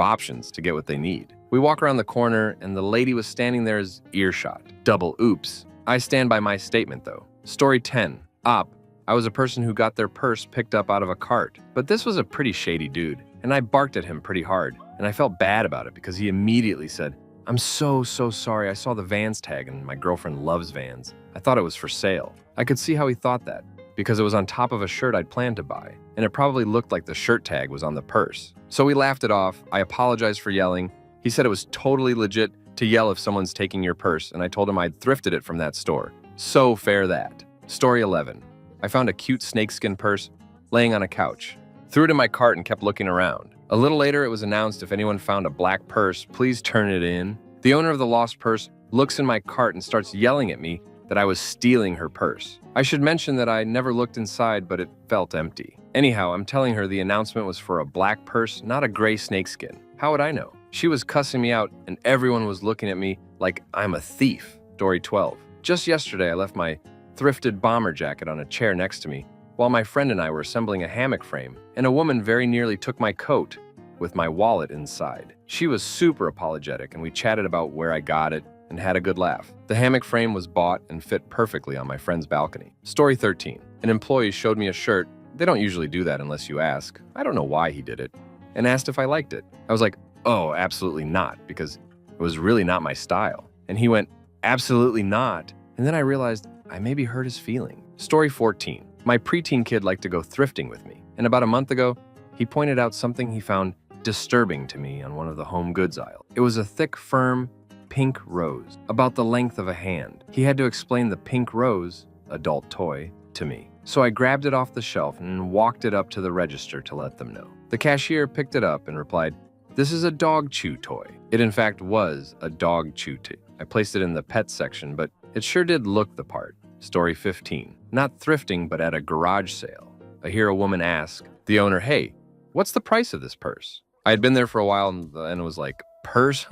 options to get what they need. We walk around the corner, and the lady was standing there as earshot. Double oops. I stand by my statement, though. Story 10. Op. I was a person who got their purse picked up out of a cart, but this was a pretty shady dude, and I barked at him pretty hard, and I felt bad about it because he immediately said, "I'm so sorry. I saw the Vans tag and my girlfriend loves Vans. I thought it was for sale." I could see how he thought that because it was on top of a shirt I'd planned to buy, and it probably looked like the shirt tag was on the purse. So we laughed it off. I apologized for yelling. He said it was totally legit to yell if someone's taking your purse, and I told him I'd thrifted it from that store. So fair that. Story 11. I found a cute snakeskin purse laying on a couch. Threw it in my cart and kept looking around. A little later, it was announced if anyone found a black purse, please turn it in. The owner of the lost purse looks in my cart and starts yelling at me that I was stealing her purse. I should mention that I never looked inside, but it felt empty. Anyhow, I'm telling her the announcement was for a black purse, not a gray snakeskin. How would I know? She was cussing me out, and everyone was looking at me like I'm a thief. Story 12. Just yesterday, I left my thrifted bomber jacket on a chair next to me while my friend and I were assembling a hammock frame, and a woman very nearly took my coat with my wallet inside. She was super apologetic, and we chatted about where I got it and had a good laugh. The hammock frame was bought and fit perfectly on my friend's balcony. Story 13. An employee showed me a shirt. They don't usually do that unless you ask. I don't know why he did it, and asked if I liked it. I was like, "Oh, absolutely not," because it was really not my style. And he went, "Absolutely not." And then I realized I maybe hurt his feeling. Story 14. My preteen kid liked to go thrifting with me, and about a month ago, he pointed out something he found disturbing to me on one of the home goods aisle. It was a thick, firm, pink rose, about the length of a hand. He had to explain the pink rose, adult toy, to me. So I grabbed it off the shelf and walked it up to the register to let them know. The cashier picked it up and replied, "This is a dog chew toy." It in fact was a dog chew toy. I placed it in the pet section, but it sure did look the part. Story 15. Not thrifting, but at a garage sale. I hear a woman ask the owner, "Hey, what's the price of this purse?" I had been there for a while and it was like, "Purse?"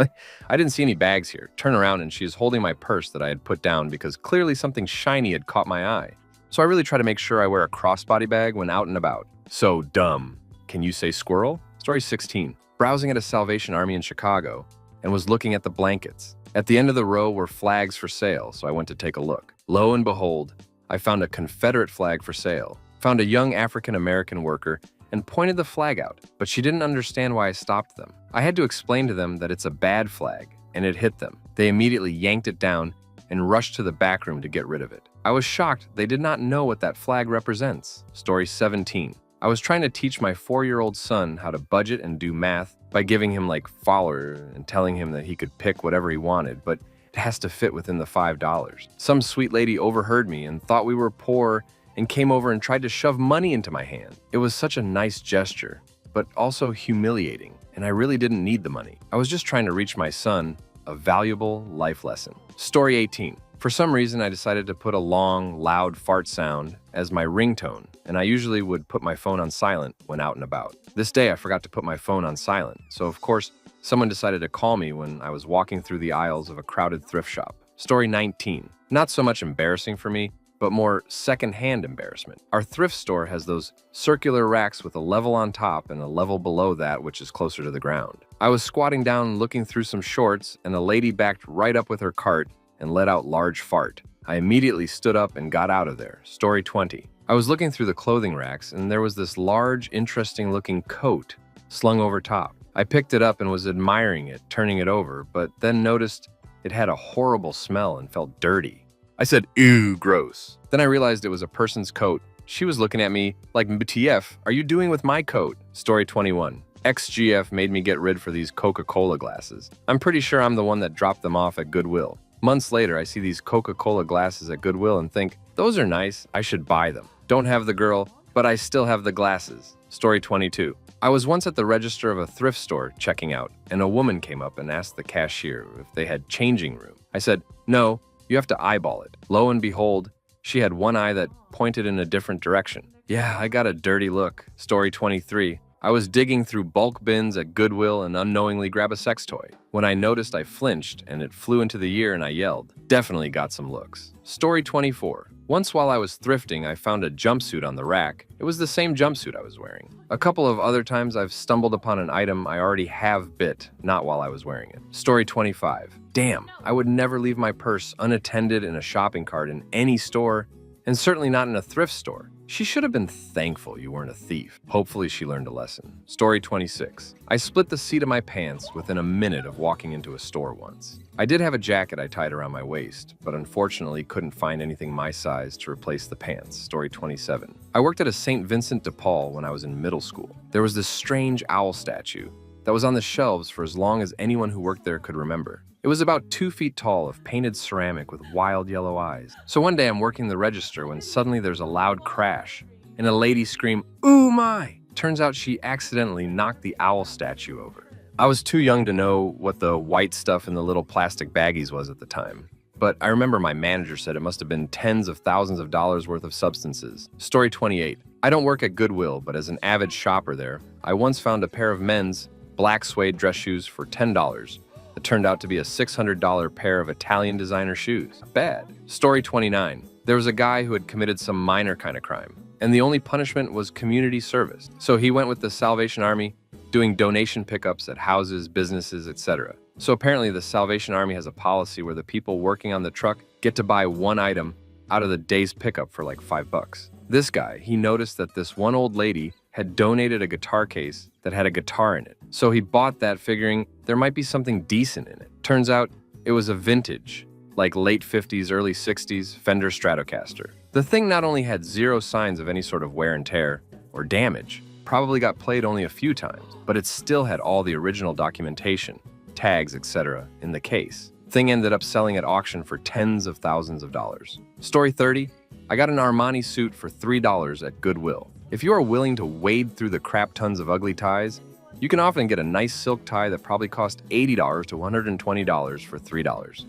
I didn't see any bags here. Turn around and she is holding my purse that I had put down because clearly something shiny had caught my eye. So I really try to make sure I wear a crossbody bag when out and about. So dumb. Can you say squirrel? Story 16. Browsing at a Salvation Army in Chicago and was looking at the blankets. At the end of the row were flags for sale, so I went to take a look. Lo and behold, I found a Confederate flag for sale. Found a young African-American worker and pointed the flag out, but she didn't understand why I stopped them. I had to explain to them that it's a bad flag, and it hit them. They immediately yanked it down and rushed to the back room to get rid of it. I was shocked they did not know what that flag represents. Story 17. I was trying to teach my 4-year-old son how to budget and do math by giving him like $5 and telling him that he could pick whatever he wanted, but it has to fit within the $5. Some sweet lady overheard me and thought we were poor and came over and tried to shove money into my hand. It was such a nice gesture, but also humiliating, and I really didn't need the money. I was just trying to reach my son a valuable life lesson. Story 18. For some reason, I decided to put a long, loud fart sound as my ringtone, and I usually would put my phone on silent when out and about. This day, I forgot to put my phone on silent, so of course, someone decided to call me when I was walking through the aisles of a crowded thrift shop. Story 19. Not so much embarrassing for me, but more secondhand embarrassment. Our thrift store has those circular racks with a level on top and a level below that which is closer to the ground. I was squatting down looking through some shorts, and a lady backed right up with her cart and let out large fart. I immediately stood up and got out of there. Story 20. I was looking through the clothing racks, and there was this large, interesting-looking coat slung over top. I picked it up and was admiring it, turning it over, but then noticed it had a horrible smell and felt dirty. I said, "Ew, gross." Then I realized it was a person's coat. She was looking at me like, "BTF, are you doing with my coat?" Story 21. XGF made me get rid for these Coca-Cola glasses. I'm pretty sure I'm the one that dropped them off at Goodwill. Months later, I see these Coca-Cola glasses at Goodwill and think, those are nice, I should buy them. Don't have the girl, but I still have the glasses. Story 22. I was once at the register of a thrift store checking out, and a woman came up and asked the cashier if they had changing room. I said, "No, you have to eyeball it." Lo and behold, she had one eye that pointed in a different direction. Yeah, I got a dirty look. Story 23. I was digging through bulk bins at Goodwill and unknowingly grabbed a sex toy. When I noticed, I flinched and it flew into the air and I yelled. Definitely got some looks. Story 24. Once while I was thrifting, I found a jumpsuit on the rack. It was the same jumpsuit I was wearing. A couple of other times I've stumbled upon an item I already have bit, not while I was wearing it. Story 25. Damn, I would never leave my purse unattended in a shopping cart in any store, and certainly not in a thrift store. She should have been thankful you weren't a thief. Hopefully she learned a lesson. Story 26. I split the seat of my pants within a minute of walking into a store once. I did have a jacket I tied around my waist, but unfortunately couldn't find anything my size to replace the pants. Story 27. I worked at a St. Vincent de Paul when I was in middle school. There was this strange owl statue that was on the shelves for as long as anyone who worked there could remember. It was about 2 feet tall of painted ceramic with wild yellow eyes. So one day I'm working the register when suddenly there's a loud crash and a lady scream, "Ooh my!" Turns out she accidentally knocked the owl statue over. I was too young to know what the white stuff in the little plastic baggies was at the time. But I remember my manager said it must have been tens of thousands of dollars worth of substances. Story 28. I don't work at Goodwill, but as an avid shopper there, I once found a pair of men's black suede dress shoes for $10. It turned out to be a $600 pair of Italian designer shoes. Bad. Story 29. There was a guy who had committed some minor kind of crime, and the only punishment was community service. So he went with the Salvation Army, doing donation pickups at houses, businesses, etc. So apparently the Salvation Army has a policy where the people working on the truck get to buy one item out of the day's pickup for like $5. This guy, he noticed that this one old lady had donated a guitar case that had a guitar in it. So he bought that figuring there might be something decent in it. Turns out it was a vintage, like late 50s, early 60s Fender Stratocaster. The thing not only had zero signs of any sort of wear and tear or damage, probably got played only a few times, but it still had all the original documentation, tags, etc. in the case. Thing ended up selling at auction for tens of thousands of dollars. Story 30. I got an Armani suit for $3 at Goodwill. If you are willing to wade through the crap tons of ugly ties, you can often get a nice silk tie that probably cost $80 to $120 for $3.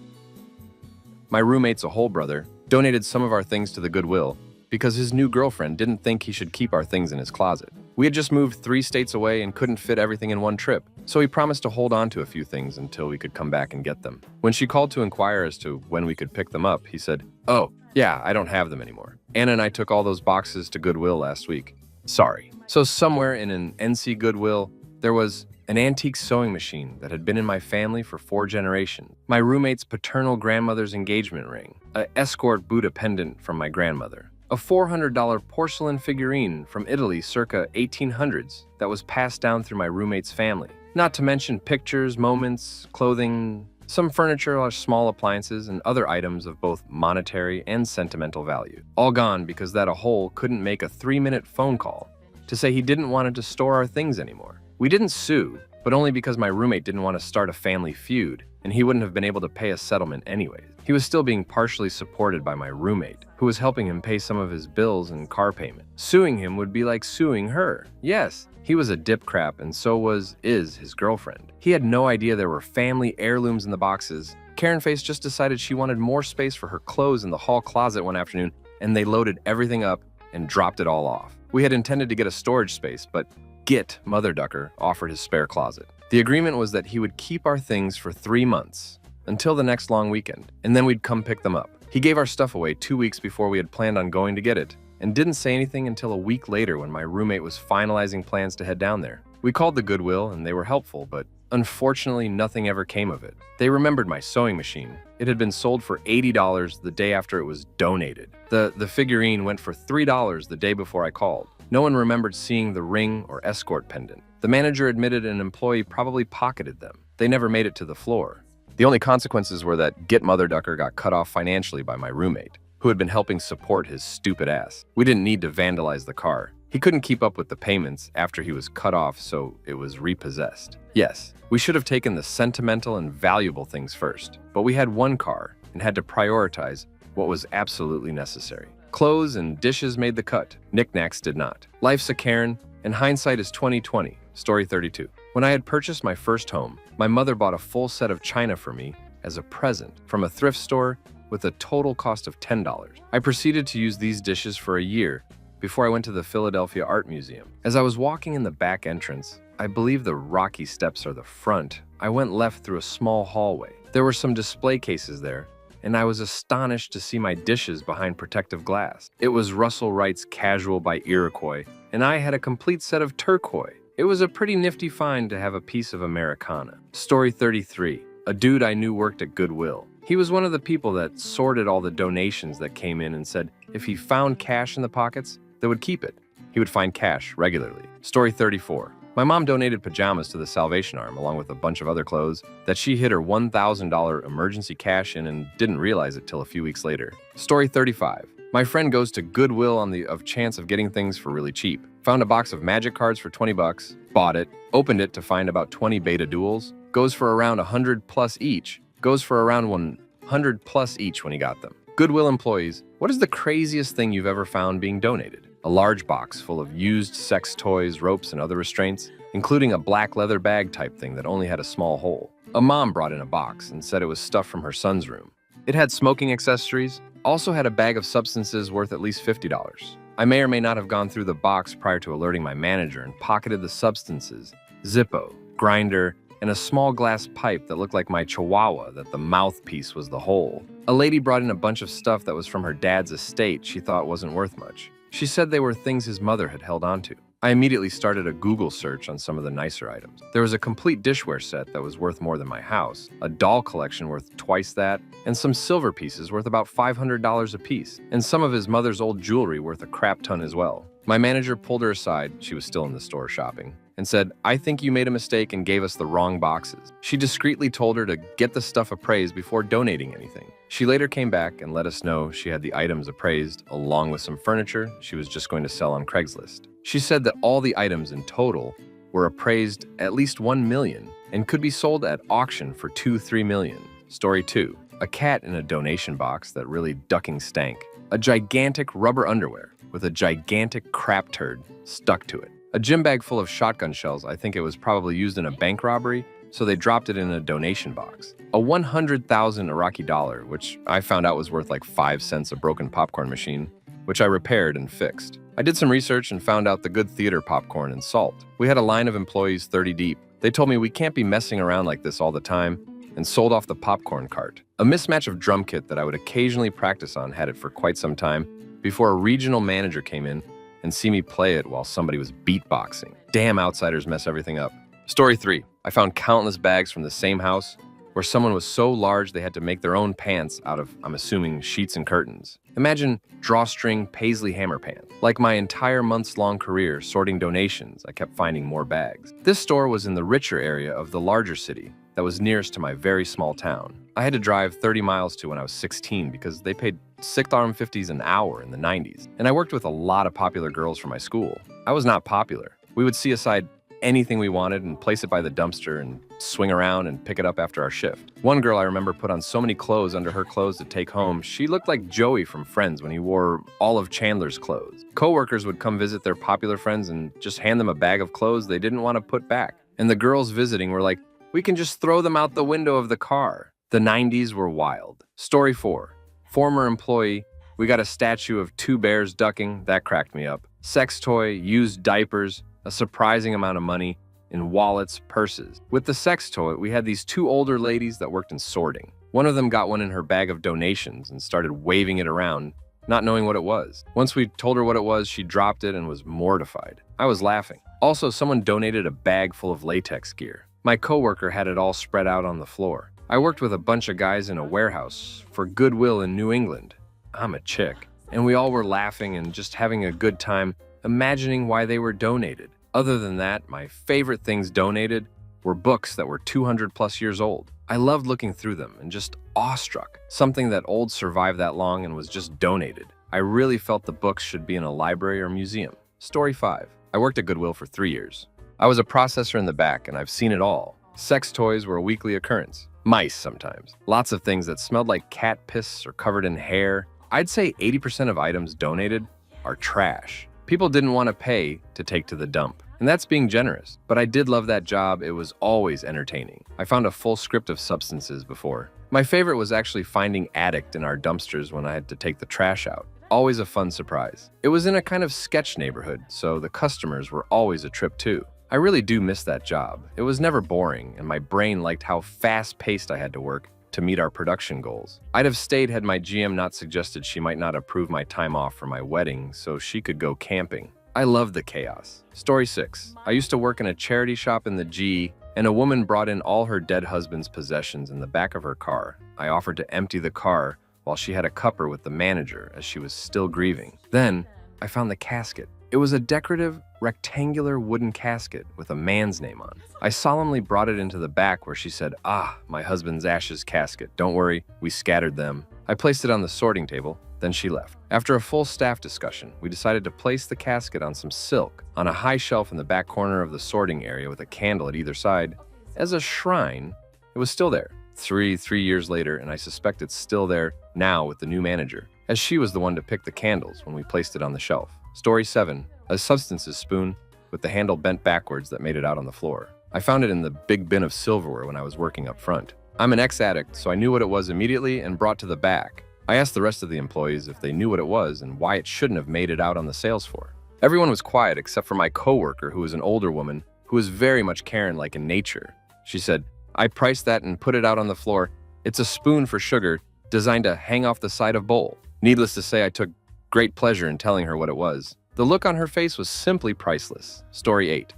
My roommate's a whole brother donated some of our things to the Goodwill because his new girlfriend didn't think he should keep our things in his closet. We had just moved 3 states away and couldn't fit everything in one trip, so he promised to hold on to a few things until we could come back and get them. When she called to inquire as to when we could pick them up, he said, "Oh, yeah, I don't have them anymore. Anna and I took all those boxes to Goodwill last week. Sorry." So somewhere in an NC Goodwill, there was an antique sewing machine that had been in my family for 4 generations, my roommate's paternal grandmother's engagement ring, an escort Buddha pendant from my grandmother, a $400 porcelain figurine from Italy circa 1800s that was passed down through my roommate's family, not to mention pictures, moments, clothing, some furniture or small appliances, and other items of both monetary and sentimental value. All gone because that a hole couldn't make a 3-minute phone call to say he didn't want to store our things anymore. We didn't sue, but only because my roommate didn't want to start a family feud, and he wouldn't have been able to pay a settlement anyways. He was still being partially supported by my roommate, who was helping him pay some of his bills and car payment. Suing him would be like suing her. Yes, he was a dip crap, and so is his girlfriend. He had no idea there were family heirlooms in the boxes. Karen Face just decided she wanted more space for her clothes in the hall closet one afternoon, and they loaded everything up and dropped it all off. We had intended to get a storage space, but Git, Mother Ducker, offered his spare closet. The agreement was that he would keep our things for 3 months, until the next long weekend, and then we'd come pick them up. He gave our stuff away 2 weeks before we had planned on going to get it, and didn't say anything until a week later when my roommate was finalizing plans to head down there. We called the Goodwill, and they were helpful, but unfortunately nothing ever came of it. They remembered my sewing machine. It had been sold for $80 the day after it was donated. The figurine went for $3 the day before I called. No one remembered seeing the ring or escort pendant. The manager admitted an employee probably pocketed them. They never made it to the floor. The only consequences were that Git Mother Ducker got cut off financially by my roommate, who had been helping support his stupid ass. We didn't need to vandalize the car. He couldn't keep up with the payments after he was cut off, so it was repossessed. Yes, we should have taken the sentimental and valuable things first, but we had one car and had to prioritize what was absolutely necessary. Clothes and dishes made the cut. Knickknacks did not. Life's a Karen, and hindsight is 20/20. Story 32. When I had purchased my first home, my mother bought a full set of china for me as a present from a thrift store with a total cost of $10. I proceeded to use these dishes for a year before I went to the Philadelphia Art Museum. As I was walking in the back entrance, I believe the rocky steps are the front, I went left through a small hallway. There were some display cases there, and I was astonished to see my dishes behind protective glass. It was Russell Wright's Casual by Iroquois, and I had a complete set of turquoise. It was a pretty nifty find to have a piece of Americana. Story 33. A dude I knew worked at Goodwill. He was one of the people that sorted all the donations that came in and said if he found cash in the pockets, they would keep it. He would find cash regularly. Story 34. My mom donated pajamas to the Salvation Army along with a bunch of other clothes that she hid her $1,000 emergency cash in and didn't realize it till a few weeks later. Story 35. My friend goes to Goodwill on the chance of getting things for really cheap. Found a box of magic cards for 20 bucks, bought it, opened it to find about 20 beta duels, goes for around 100 plus each, goes for around 100 plus each when he got them. Goodwill employees, what is the craziest thing you've ever found being donated? A large box full of used sex toys, ropes, and other restraints, including a black leather bag type thing that only had a small hole. A mom brought in a box and said it was stuff from her son's room. It had smoking accessories, also had a bag of substances worth at least $50. I may or may not have gone through the box prior to alerting my manager and pocketed the substances, Zippo, grinder, and a small glass pipe that looked like my chihuahua that the mouthpiece was the hole. A lady brought in a bunch of stuff that was from her dad's estate she thought wasn't worth much. She said they were things his mother had held onto. I immediately started a Google search on some of the nicer items. There was a complete dishware set that was worth more than my house, a doll collection worth twice that, and some silver pieces worth about $500 a piece, and some of his mother's old jewelry worth a crap ton as well. My manager pulled her aside, she was still in the store shopping, and said, "I think you made a mistake and gave us the wrong boxes." She discreetly told her to get the stuff appraised before donating anything. She later came back and let us know she had the items appraised along with some furniture she was just going to sell on Craigslist. She said that all the items in total were appraised at least $1 million and could be sold at auction for $2-3 million. Story 2. A cat in a donation box that really ducking stank. A gigantic rubber underwear with a gigantic crap turd stuck to it. A gym bag full of shotgun shells. I think it was probably used in a bank robbery, so they dropped it in a donation box. A 100,000 Iraqi dollar, which I found out was worth like 5 cents a broken popcorn machine, which I repaired and fixed. I did some research and found out the good theater popcorn and salt. We had a line of employees 30 deep. They told me we can't be messing around like this all the time and sold off the popcorn cart. A mismatch of drum kit that I would occasionally practice on had it for quite some time before a regional manager came in and see me play it while somebody was beatboxing. Damn, outsiders mess everything up. Story 3. I found countless bags from the same house where someone was so large they had to make their own pants out of, I'm assuming, sheets and curtains. Imagine drawstring paisley hammer pants. Like my entire months-long career sorting donations, I kept finding more bags. This store was in the richer area of the larger city that was nearest to my very small town. I had to drive 30 miles to when I was 16 because they paid $6.50 an hour in the 90s. And I worked with a lot of popular girls from my school. I was not popular. We would see aside anything we wanted and place it by the dumpster and swing around and pick it up after our shift. One girl I remember put on so many clothes under her clothes to take home, she looked like Joey from Friends when he wore all of Chandler's clothes. Coworkers would come visit their popular friends and just hand them a bag of clothes they didn't want to put back. And the girls visiting were like, "We can just throw them out the window of the car." The 90s were wild. Story 4. Former employee. We got a statue of 2 bears ducking. That cracked me up. Sex toy, used diapers, a surprising amount of money in wallets, purses. With the sex toy, we had these 2 older ladies that worked in sorting. One of them got one in her bag of donations and started waving it around, not knowing what it was. Once we told her what it was, she dropped it and was mortified. I was laughing. Also, someone donated a bag full of latex gear. My coworker had it all spread out on the floor. I worked with a bunch of guys in a warehouse for Goodwill in New England. I'm a chick. And we all were laughing and just having a good time, imagining why they were donated. Other than that, my favorite things donated were books that were 200 plus years old. I loved looking through them and just awestruck. Something that old survived that long and was just donated. I really felt the books should be in a library or museum. Story 5. I worked at Goodwill for 3 years. I was a processor in the back and I've seen it all. Sex toys were a weekly occurrence. Mice sometimes. Lots of things that smelled like cat piss or covered in hair. I'd say 80% of items donated are trash. People didn't want to pay to take to the dump. And that's being generous. But I did love that job. It was always entertaining. I found a full script of substances before. My favorite was actually finding addict in our dumpsters when I had to take the trash out. always a fun surprise. It was in a kind of sketch neighborhood, so the customers were always a trip too. I really do miss that job. It was never boring, and my brain liked how fast-paced I had to work to meet our production goals. I'd have stayed had my GM not suggested she might not approve my time off for my wedding so she could go camping. I love the chaos. Story 6. I used to work in a charity shop in the G, and a woman brought in all her dead husband's possessions in the back of her car. I offered to empty the car while she had a cuppa with the manager as she was still grieving. Then, I found the casket. It was a decorative, rectangular wooden casket with a man's name on it. I solemnly brought it into the back where she said, "Ah, my husband's ashes casket. Don't worry, we scattered them." I placed it on the sorting table, then she left. After a full staff discussion, we decided to place the casket on some silk on a high shelf in the back corner of the sorting area with a candle at either side. As a shrine, it was still there. Three years later, and I suspect it's still there now with the new manager, as she was the one to pick the candles when we placed it on the shelf. Story 7. A substances spoon with the handle bent backwards that made it out on the floor. I found it in the big bin of silverware when I was working up front. I'm an ex-addict, so I knew what it was immediately and brought to the back. I asked the rest of the employees if they knew what it was and why it shouldn't have made it out on the sales floor. Everyone was quiet except for my coworker, who was an older woman who was very much Karen-like in nature. She said, "I priced that and put it out on the floor. It's a spoon for sugar designed to hang off the side of bowl." Needless to say, I took great pleasure in telling her what it was. The look on her face was simply priceless. Story 8.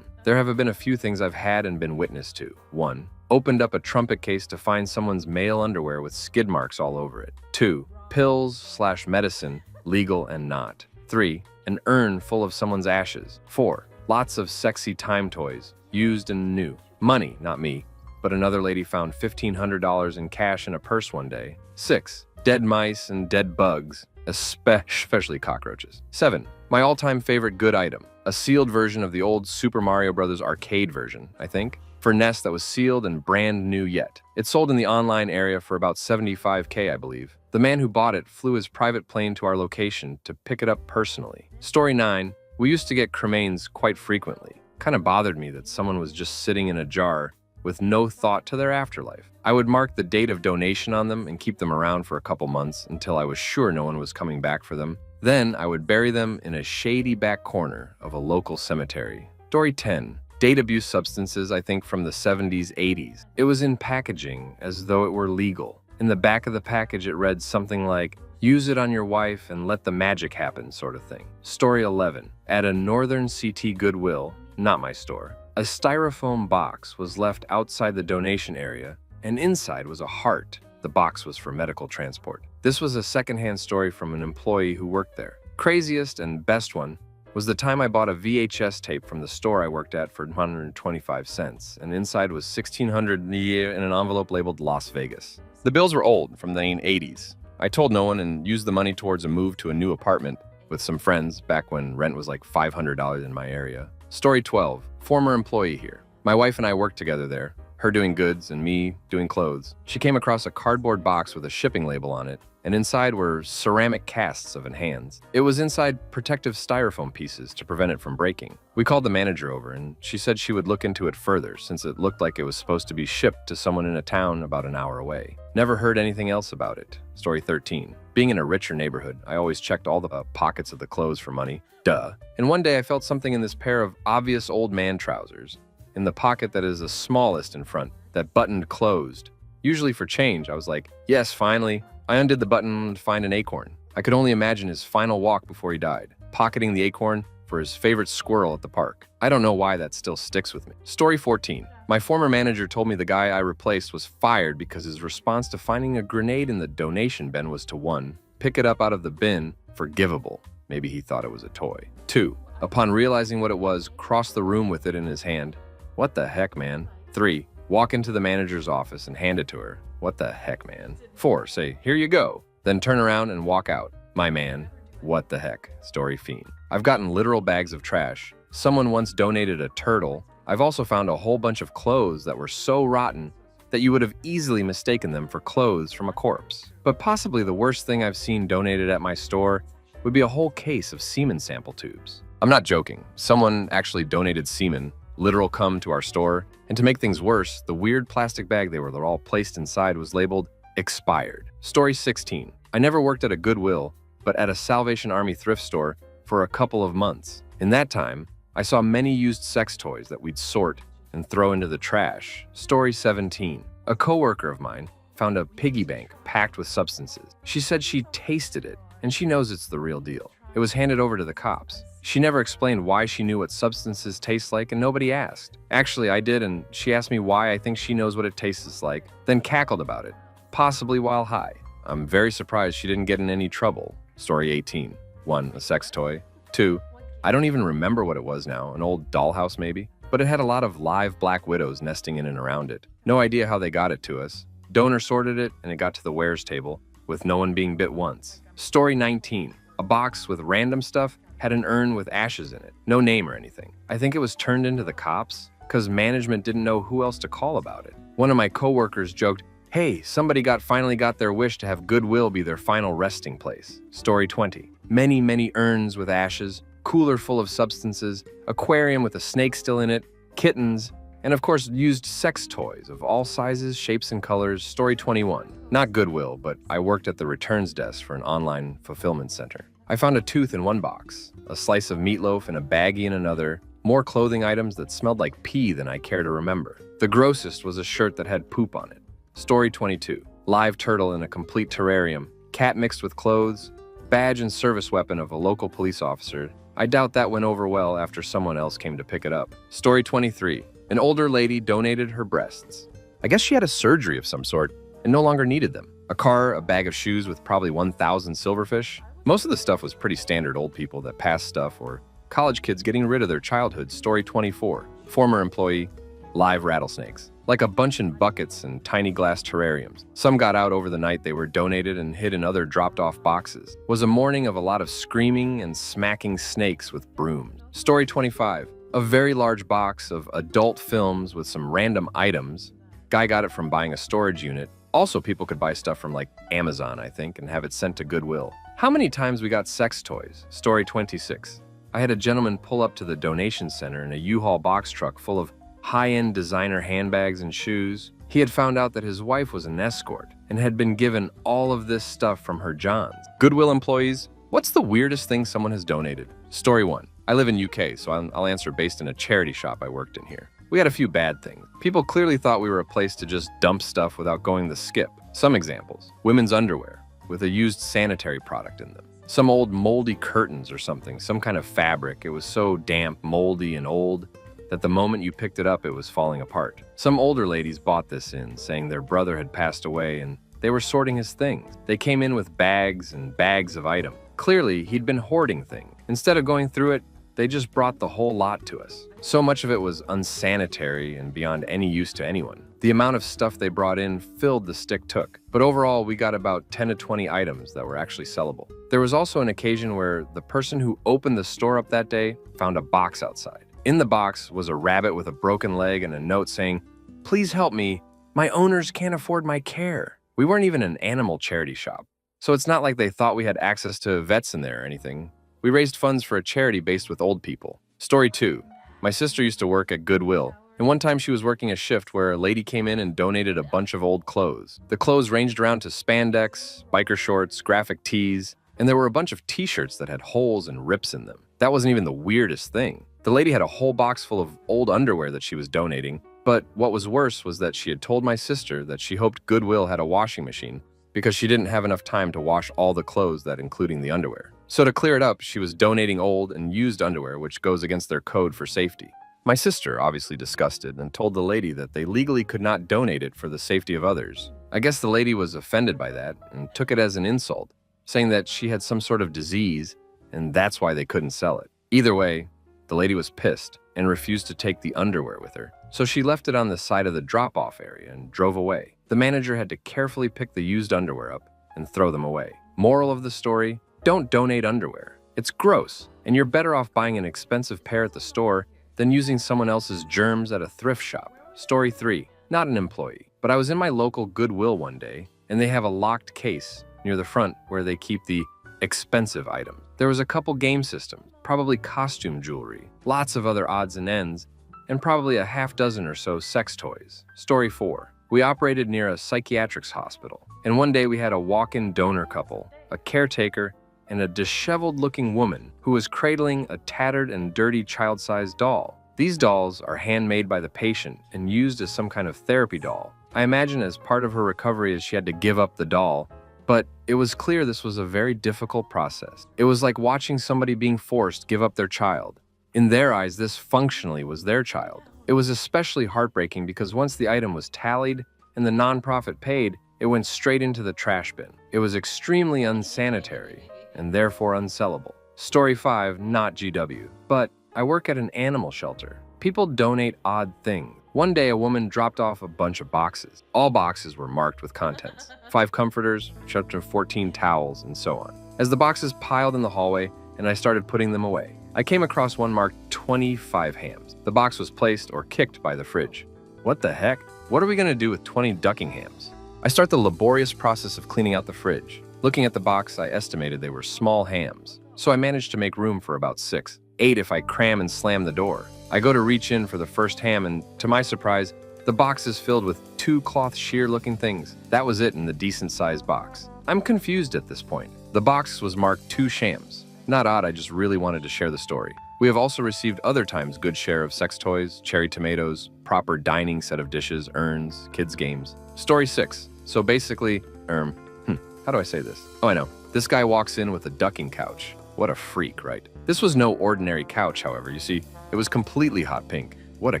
There have been a few things I've had and been witness to. 1. Opened up a trumpet case to find someone's male underwear with skid marks all over it. 2. Pills/medicine, legal and not. 3. An urn full of someone's ashes. 4. Lots of sexy time toys, used and new. Money, not me, but another lady found $1,500 in cash in a purse one day. 6. Dead mice and dead bugs, especially cockroaches. 7. My all-time favorite good item, a sealed version of the old Super Mario Bros. Arcade version, I think, for NES that was sealed and brand new yet. It sold in the online area for about $75K, I believe. The man who bought it flew his private plane to our location to pick it up personally. Story 9. We used to get cremains quite frequently. Kind of bothered me that someone was just sitting in a jar with no thought to their afterlife. I would mark the date of donation on them and keep them around for a couple months until I was sure no one was coming back for them. Then I would bury them in a shady back corner of a local cemetery. Story 10. Date abuse substances, I think from the 70s, 80s. It was in packaging as though it were legal. In the back of the package it read something like, "Use it on your wife and let the magic happen," sort of thing. Story 11. At a Northern CT Goodwill, not my store, a styrofoam box was left outside the donation area, and inside was a heart. The box was for medical transport. This was a secondhand story from an employee who worked there. Craziest and best one was the time I bought a VHS tape from the store I worked at for 125 cents, and inside was $1,600 in an envelope labeled Las Vegas. The bills were old, from the 80s. I told no one and used the money towards a move to a new apartment with some friends back when rent was like $500 in my area. Story 12. Former employee here. My wife and I worked together there, her doing goods and me doing clothes. She came across a cardboard box with a shipping label on it, and inside were ceramic casts of hands. It was inside protective styrofoam pieces to prevent it from breaking. We called the manager over, and she said she would look into it further since it looked like it was supposed to be shipped to someone in a town about an hour away. Never heard anything else about it. Story 13. Being in a richer neighborhood, I always checked all the pockets of the clothes for money. Duh. And one day I felt something in this pair of obvious old man trousers, in the pocket that is the smallest in front, that buttoned closed. Usually for change, I was like, yes, finally. I undid the button to find an acorn. I could only imagine his final walk before he died, pocketing the acorn for his favorite squirrel at the park. I don't know why that still sticks with me. Story 14. My former manager told me the guy I replaced was fired because his response to finding a grenade in the donation bin was to 1. Pick it up out of the bin, forgivable. Maybe he thought it was a toy. 2. Upon realizing what it was, cross the room with it in his hand. What the heck, man? 3. Walk into the manager's office and hand it to her. What the heck, man? 4. Say, here you go. Then turn around and walk out. My man, what the heck? Story fiend. I've gotten literal bags of trash. Someone once donated a turtle. I've also found a whole bunch of clothes that were so rotten that you would have easily mistaken them for clothes from a corpse. But possibly the worst thing I've seen donated at my store would be a whole case of semen sample tubes. I'm not joking. Someone actually donated semen, literal cum, to our store, and to make things worse, the weird plastic bag they were all placed inside was labeled expired. Story 16. I never worked at a Goodwill, but at a Salvation Army thrift store for a couple of months. In that time, I saw many used sex toys that we'd sort and throw into the trash. Story 17. A coworker of mine found a piggy bank packed with substances. She said she tasted it, and she knows it's the real deal. It was handed over to the cops. She never explained why she knew what substances taste like, and nobody asked. Actually, I did, and she asked me why I think she knows what it tastes like, then cackled about it, possibly while high. I'm very surprised she didn't get in any trouble. Story 18. 1. A sex toy. 2. I don't even remember what it was now, an old dollhouse maybe? But it had a lot of live black widows nesting in and around it. No idea how they got it to us. Donor sorted it, and it got to the wares table, with no one being bit once. Story 19. A box with random stuff had an urn with ashes in it. No name or anything. I think it was turned into the cops, because management didn't know who else to call about it. One of my coworkers joked, "Hey, somebody finally got their wish to have Goodwill be their final resting place." Story 20. Many urns with ashes, cooler full of substances, aquarium with a snake still in it, kittens, and of course used sex toys of all sizes, shapes, and colors. Story 21. Not Goodwill, but I worked at the returns desk for an online fulfillment center. I found a tooth in one box, a slice of meatloaf and a baggie in another, more clothing items that smelled like pee than I care to remember. The grossest was a shirt that had poop on it. Story 22. Live turtle in a complete terrarium, cat mixed with clothes, badge and service weapon of a local police officer. I doubt that went over well after someone else came to pick it up. Story 23. An older lady donated her breasts. I guess she had a surgery of some sort and no longer needed them. A car, a bag of shoes with probably 1,000 silverfish. Most of the stuff was pretty standard old people that passed stuff or college kids getting rid of their childhood. Story 24. Former employee, live rattlesnakes. Like a bunch in buckets and tiny glass terrariums. Some got out over the night they were donated and hid in other dropped-off boxes. Was a morning of a lot of screaming and smacking snakes with brooms. Story 25. A very large box of adult films with some random items. Guy got it from buying a storage unit. Also, people could buy stuff from like Amazon, I think, and have it sent to Goodwill. How many times we got sex toys? Story 26. I had a gentleman pull up to the donation center in a U-Haul box truck full of high-end designer handbags and shoes. He had found out that his wife was an escort and had been given all of this stuff from her Johns. Goodwill employees, what's the weirdest thing someone has donated? Story 1. I live in UK, so I'll answer based in a charity shop I worked in here. We had a few bad things. People clearly thought we were a place to just dump stuff without going the skip. Some examples. Women's underwear with a used sanitary product in them. Some old moldy curtains or something, some kind of fabric. It was so damp, moldy, and old that the moment you picked it up, it was falling apart. Some older ladies bought this in, saying their brother had passed away and they were sorting his things. They came in with bags and bags of items. Clearly, he'd been hoarding things. Instead of going through it, they just brought the whole lot to us. So much of it was unsanitary and beyond any use to anyone. The amount of stuff they brought in filled the stick took. But overall, we got about 10 to 20 items that were actually sellable. There was also an occasion where the person who opened the store up that day found a box outside. In the box was a rabbit with a broken leg and a note saying, "Please help me. My owners can't afford my care." We weren't even an animal charity shop, so it's not like they thought we had access to vets in there or anything. We raised funds for a charity based with old people. Story 2. My sister used to work at Goodwill, and one time she was working a shift where a lady came in and donated a bunch of old clothes. The clothes ranged around to spandex, biker shorts, graphic tees, and there were a bunch of t-shirts that had holes and rips in them. That wasn't even the weirdest thing. The lady had a whole box full of old underwear that she was donating, but what was worse was that she had told my sister that she hoped Goodwill had a washing machine because she didn't have enough time to wash all the clothes, that including the underwear. So to clear it up, she was donating old and used underwear, which goes against their code for safety. My sister, obviously disgusted, and told the lady that they legally could not donate it for the safety of others. I guess the lady was offended by that and took it as an insult, saying that she had some sort of disease and that's why they couldn't sell it. Either way, the lady was pissed and refused to take the underwear with her, so she left it on the side of the drop-off area and drove away. The manager had to carefully pick the used underwear up and throw them away. Moral of the story, don't donate underwear. It's gross, and you're better off buying an expensive pair at the store than using someone else's germs at a thrift shop. Story 3, not an employee, but I was in my local Goodwill one day, and they have a locked case near the front where they keep the expensive items. There was a couple game systems, probably costume jewelry, lots of other odds and ends, and probably a half dozen or so sex toys. Story 4. We operated near a psychiatrics hospital, and one day we had a walk-in donor couple, a caretaker, and a disheveled-looking woman who was cradling a tattered and dirty child-sized doll. These dolls are handmade by the patient and used as some kind of therapy doll. I imagine as part of her recovery as she had to give up the doll, but it was clear this was a very difficult process. It was like watching somebody being forced give up their child. In their eyes, this functionally was their child. It was especially heartbreaking because once the item was tallied and the nonprofit paid, it went straight into the trash bin. It was extremely unsanitary and therefore unsellable. Story 5, not GW. But I work at an animal shelter. People donate odd things. One day, a woman dropped off a bunch of boxes. All boxes were marked with contents. 5 comforters, 14 towels, and so on. As the boxes piled in the hallway and I started putting them away, I came across one marked 25 hams. The box was placed or kicked by the fridge. What the heck? What are we gonna do with 20 ducking hams? I start the laborious process of cleaning out the fridge. Looking at the box, I estimated they were small hams. So I managed to make room for about 6. 8 if I cram and slam the door. I go to reach in for the first ham and, to my surprise, the box is filled with 2 cloth shear-looking things. That was it in the decent-sized box. I'm confused at this point. The box was marked 2 shams. Not odd, I just really wanted to share the story. We have also received other times good share of sex toys, cherry tomatoes, proper dining set of dishes, urns, kids' games. Story 6. So basically, how do I say this? Oh, I know. This guy walks in with a ducking couch. What a freak, right? This was no ordinary couch, however. You see, it was completely hot pink. What a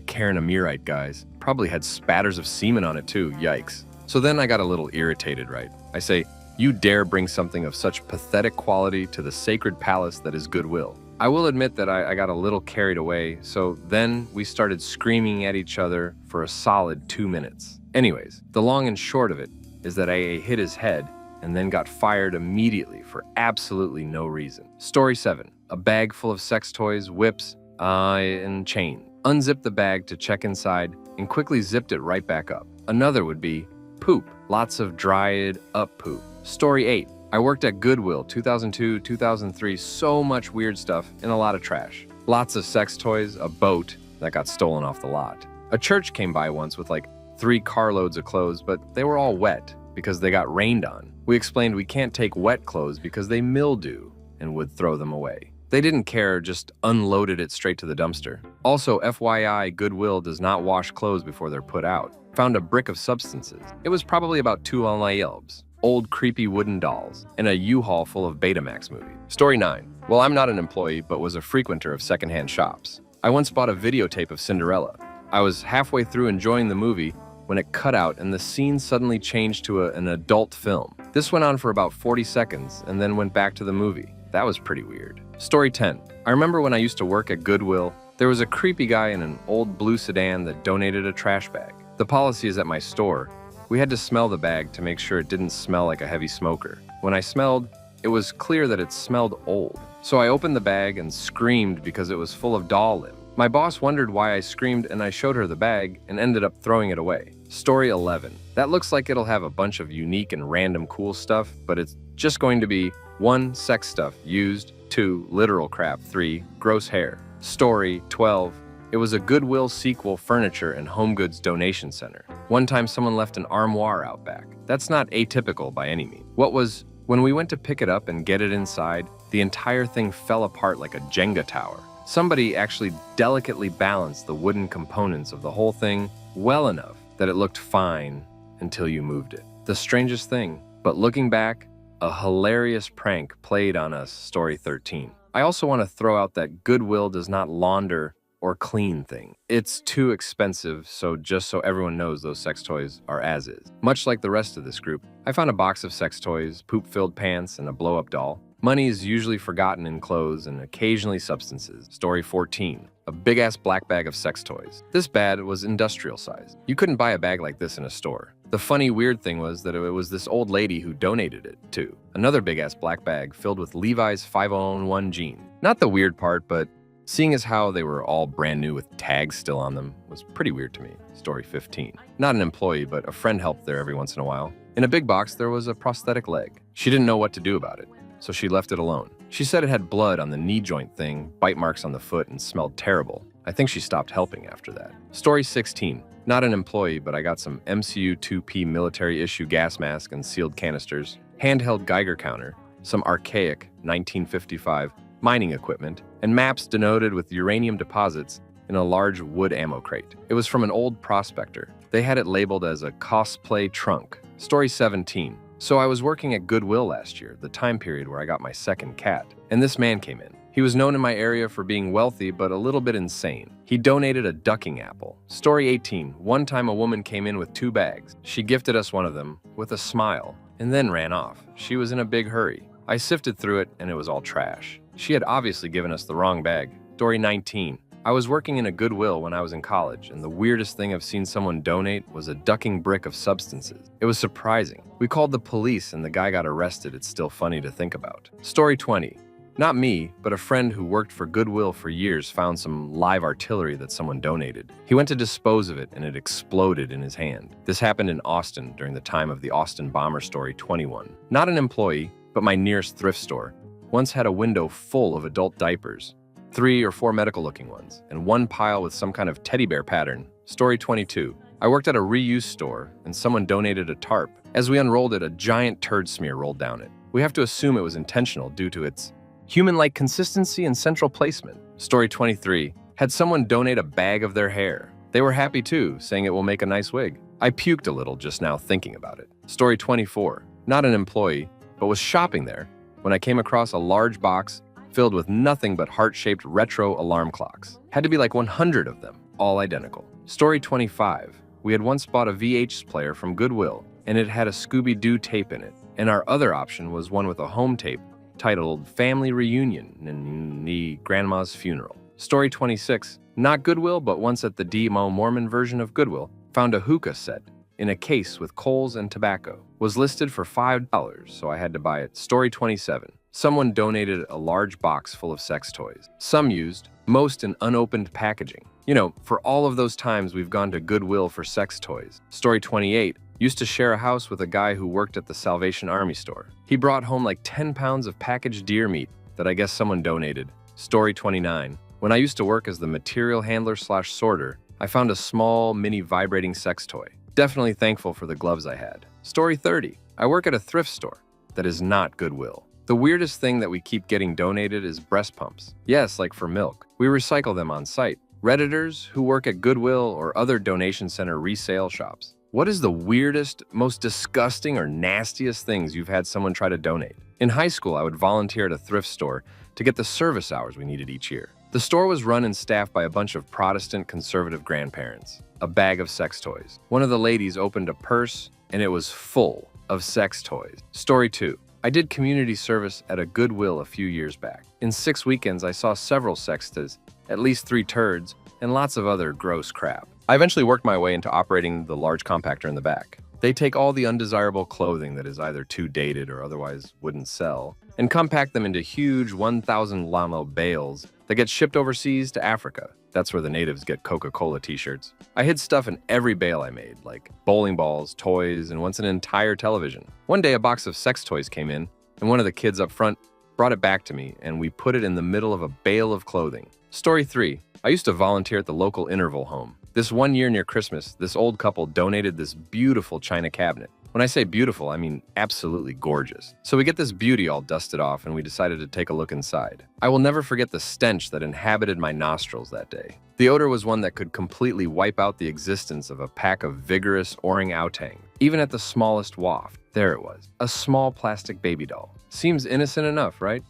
Karen Amirite, guys. Probably had spatters of semen on it too, yikes. So then I got a little irritated, right? I say, you dare bring something of such pathetic quality to the sacred palace that is Goodwill. I will admit that I got a little carried away, so then we started screaming at each other for a solid 2 minutes. Anyways, the long and short of it is that I hit his head and then got fired immediately for absolutely no reason. Story 7. A bag full of sex toys, whips, and chain. Unzipped the bag to check inside and quickly zipped it right back up. Another would be poop. Lots of dried up poop. Story 8. I worked at Goodwill 2002, 2003, so much weird stuff and a lot of trash. Lots of sex toys, a boat that got stolen off the lot. A church came by once with like 3 carloads of clothes, but they were all wet because they got rained on. We explained we can't take wet clothes because they mildew and would throw them away. They didn't care, just unloaded it straight to the dumpster. Also, FYI, Goodwill does not wash clothes before they're put out. Found a brick of substances. It was probably about 2 Elbs, old creepy wooden dolls, and a U-Haul full of Betamax movies. Story 9. Well, I'm not an employee, but was a frequenter of secondhand shops. I once bought a videotape of Cinderella. I was halfway through enjoying the movie when it cut out and the scene suddenly changed to an adult film. This went on for about 40 seconds and then went back to the movie. That was pretty weird. Story 10. I remember when I used to work at Goodwill, there was a creepy guy in an old blue sedan that donated a trash bag. The policy is at my store, we had to smell the bag to make sure it didn't smell like a heavy smoker. When I smelled, it was clear that it smelled old. So I opened the bag and screamed because it was full of doll limbs. My boss wondered why I screamed and I showed her the bag and ended up throwing it away. Story 11. That looks like it'll have a bunch of unique and random cool stuff, but it's just going to be 1. Sex stuff used, 2. Literal crap, 3. Gross hair. Story 12. It was a Goodwill sequel furniture and home goods donation center. One time someone left an armoire out back. That's not atypical by any means. When we went to pick it up and get it inside, the entire thing fell apart like a Jenga tower. Somebody actually delicately balanced the wooden components of the whole thing well enough that it looked fine until you moved it. The strangest thing, but looking back, a hilarious prank played on us. Story 13. I also want to throw out that Goodwill does not launder or clean thing. It's too expensive, so just so everyone knows those sex toys are as is. Much like the rest of this group, I found a box of sex toys, poop-filled pants, and a blow-up doll. Money is usually forgotten in clothes and occasionally substances. Story 14. A big-ass black bag of sex toys. This bag was industrial size. You couldn't buy a bag like this in a store. The funny, weird thing was that it was this old lady who donated it, too. Another big-ass black bag filled with Levi's 501 jeans. Not the weird part, but seeing as how they were all brand new with tags still on them was pretty weird to me. Story 15. Not an employee, but a friend helped there every once in a while. In a big box, there was a prosthetic leg. She didn't know what to do about it, so she left it alone. She said it had blood on the knee joint thing, bite marks on the foot, and smelled terrible. I think she stopped helping after that. Story 16. Not an employee, but I got some MCU 2P military issue gas mask and sealed canisters, handheld Geiger counter, some archaic 1955 mining equipment, and maps denoted with uranium deposits in a large wood ammo crate. It was from an old prospector. They had it labeled as a cosplay trunk. Story 17. So I was working at Goodwill last year, the time period where I got my second cat, and this man came in. He was known in my area for being wealthy but a little bit insane. He donated a ducking apple. Story 18. One time a woman came in with 2 bags. She gifted us one of them with a smile and then ran off. She was in a big hurry. I sifted through it and it was all trash. She had obviously given us the wrong bag. Story 19. I was working in a Goodwill when I was in college, and the weirdest thing I've seen someone donate was a ducking brick of substances. It was surprising. We called the police and the guy got arrested. It's still funny to think about. Story 20. Not me, but a friend who worked for Goodwill for years found some live artillery that someone donated. He went to dispose of it and it exploded in his hand. This happened in Austin during the time of the Austin bomber. Story 21. Not an employee, but my nearest thrift store once had a window full of adult diapers. 3 or 4 medical-looking ones, and 1 pile with some kind of teddy bear pattern. Story 22. I worked at a reuse store, and someone donated a tarp. As we unrolled it, a giant turd smear rolled down it. We have to assume it was intentional due to its human-like consistency and central placement. Story 23. Had someone donate a bag of their hair. They were happy too, saying it will make a nice wig. I puked a little just now thinking about it. Story 24. Not an employee, but was shopping there when I came across a large box filled with nothing but heart-shaped retro alarm clocks. Had to be like 100 of them, all identical. Story 25. We had once bought a VHS player from Goodwill, and it had a Scooby-Doo tape in it. And our other option was one with a home tape titled Family Reunion in the Grandma's Funeral. Story 26. Not Goodwill, but once at the Demo Mormon version of Goodwill, found a hookah set in a case with coals and tobacco. Was listed for $5, so I had to buy it. Story 27. Someone donated a large box full of sex toys. Some used, most in unopened packaging. You know, for all of those times we've gone to Goodwill for sex toys. Story 28. Used to share a house with a guy who worked at the Salvation Army store. He brought home like 10 pounds of packaged deer meat that I guess someone donated. Story 29. When I used to work as the material handler/sorter, I found a small, mini vibrating sex toy. Definitely thankful for the gloves I had. Story 30. I work at a thrift store that is not Goodwill. The weirdest thing that we keep getting donated is breast pumps. Yes, like for milk. We recycle them on site. Redditors who work at Goodwill or other donation center resale shops. What is the weirdest, most disgusting or nastiest things you've had someone try to donate? In high school, I would volunteer at a thrift store to get the service hours we needed each year. The store was run and staffed by a bunch of Protestant conservative grandparents. A bag of sex toys. One of the ladies opened a purse and it was full of sex toys. Story 2. I did community service at a Goodwill a few years back. In 6 weekends, I saw several sex toys, at least 3 turds, and lots of other gross crap. I eventually worked my way into operating the large compactor in the back. They take all the undesirable clothing that is either too dated or otherwise wouldn't sell, and compact them into huge 1,000 llama bales that get shipped overseas to Africa. That's where the natives get Coca-Cola t-shirts. I hid stuff in every bale I made, like bowling balls, toys, and once an entire television. One day a box of sex toys came in, and one of the kids up front brought it back to me, and we put it in the middle of a bale of clothing. Story 3. I used to volunteer at the local interval home. This one year near Christmas, this old couple donated this beautiful china cabinet. When I say beautiful, I mean absolutely gorgeous. So we get this beauty all dusted off and we decided to take a look inside. I will never forget the stench that inhabited my nostrils that day. The odor was one that could completely wipe out the existence of a pack of vigorous orang-outang. Even at the smallest waft, there it was, a small plastic baby doll. Seems innocent enough, right?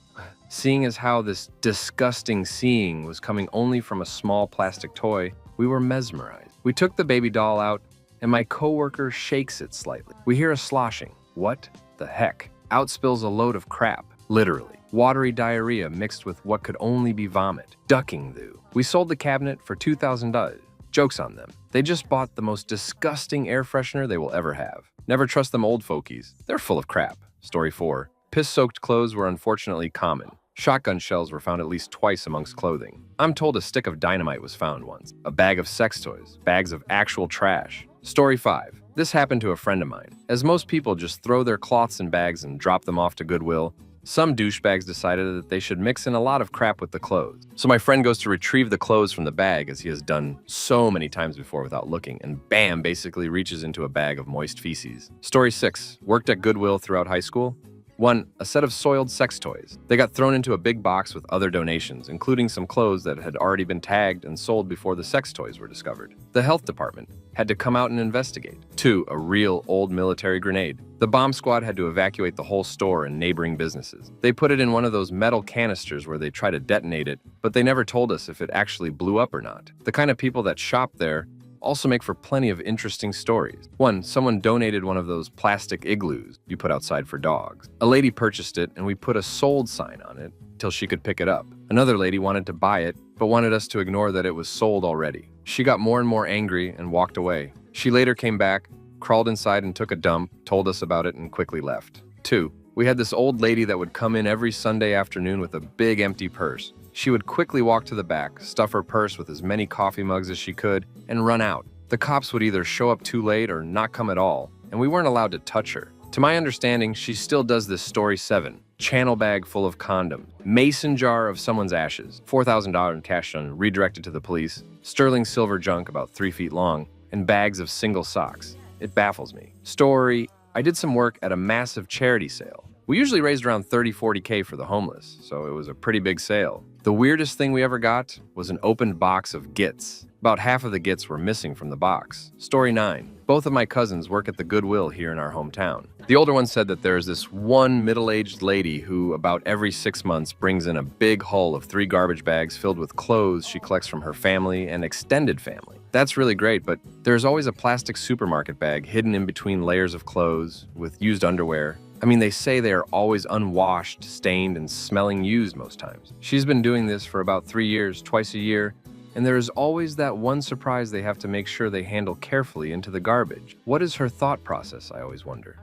Seeing as how this disgusting seeing was coming only from a small plastic toy, we were mesmerized. We took the baby doll out, and my coworker shakes it slightly. We hear a sloshing. What the heck? Out spills a load of crap, literally. Watery diarrhea mixed with what could only be vomit. Ducking thou. We sold the cabinet for $2,000. Joke's on them. They just bought the most disgusting air freshener they will ever have. Never trust them old fogies. They're full of crap. Story 4. Piss-soaked clothes were unfortunately common. Shotgun shells were found at least twice amongst clothing. I'm told a stick of dynamite was found once. A bag of sex toys. Bags of actual trash. Story 5. This happened to a friend of mine. As most people just throw their cloths in bags and drop them off to Goodwill, some douchebags decided that they should mix in a lot of crap with the clothes. So my friend goes to retrieve the clothes from the bag, as he has done so many times before without looking, and bam, basically reaches into a bag of moist feces. Story 6. Worked at Goodwill throughout high school. 1. A set of soiled sex toys. They got thrown into a big box with other donations, including some clothes that had already been tagged and sold before the sex toys were discovered. The health department had to come out and investigate. 2. A real old military grenade. The bomb squad had to evacuate the whole store and neighboring businesses. They put it in one of those metal canisters where they try to detonate it, but they never told us if it actually blew up or not. The kind of people that shop there also make for plenty of interesting stories. 1. Someone donated one of those plastic igloos you put outside for dogs. A lady purchased it and we put a sold sign on it till she could pick it up. Another lady wanted to buy it, but wanted us to ignore that it was sold already. She got more and more angry and walked away. She later came back, crawled inside and took a dump, told us about it and quickly left. 2. We had this old lady that would come in every Sunday afternoon with a big empty purse. She would quickly walk to the back, stuff her purse with as many coffee mugs as she could, and run out. The cops would either show up too late or not come at all, and we weren't allowed to touch her. To my understanding, she still does this. Story 7. Channel bag full of condoms. Mason jar of someone's ashes. $4,000 in cash done, redirected to the police. Sterling silver junk about 3 feet long, and bags of single socks. It baffles me. Story. I did some work at a massive charity sale. We usually raised around 30–40K for the homeless, so it was a pretty big sale. The weirdest thing we ever got was an opened box of Gits. About half of the Gits were missing from the box. Story 9. Both of my cousins work at the Goodwill here in our hometown. The older one said that there is this one middle-aged lady who about every 6 months brings in a big hull of 3 garbage bags filled with clothes she collects from her family and extended family. That's really great, but there's always a plastic supermarket bag hidden in between layers of clothes with used underwear. I mean, they say they are always unwashed, stained, and smelling used most times. She's been doing this for about 3 years, twice a year, and there is always that one surprise they have to make sure they handle carefully into the garbage. What is her thought process, I always wonder.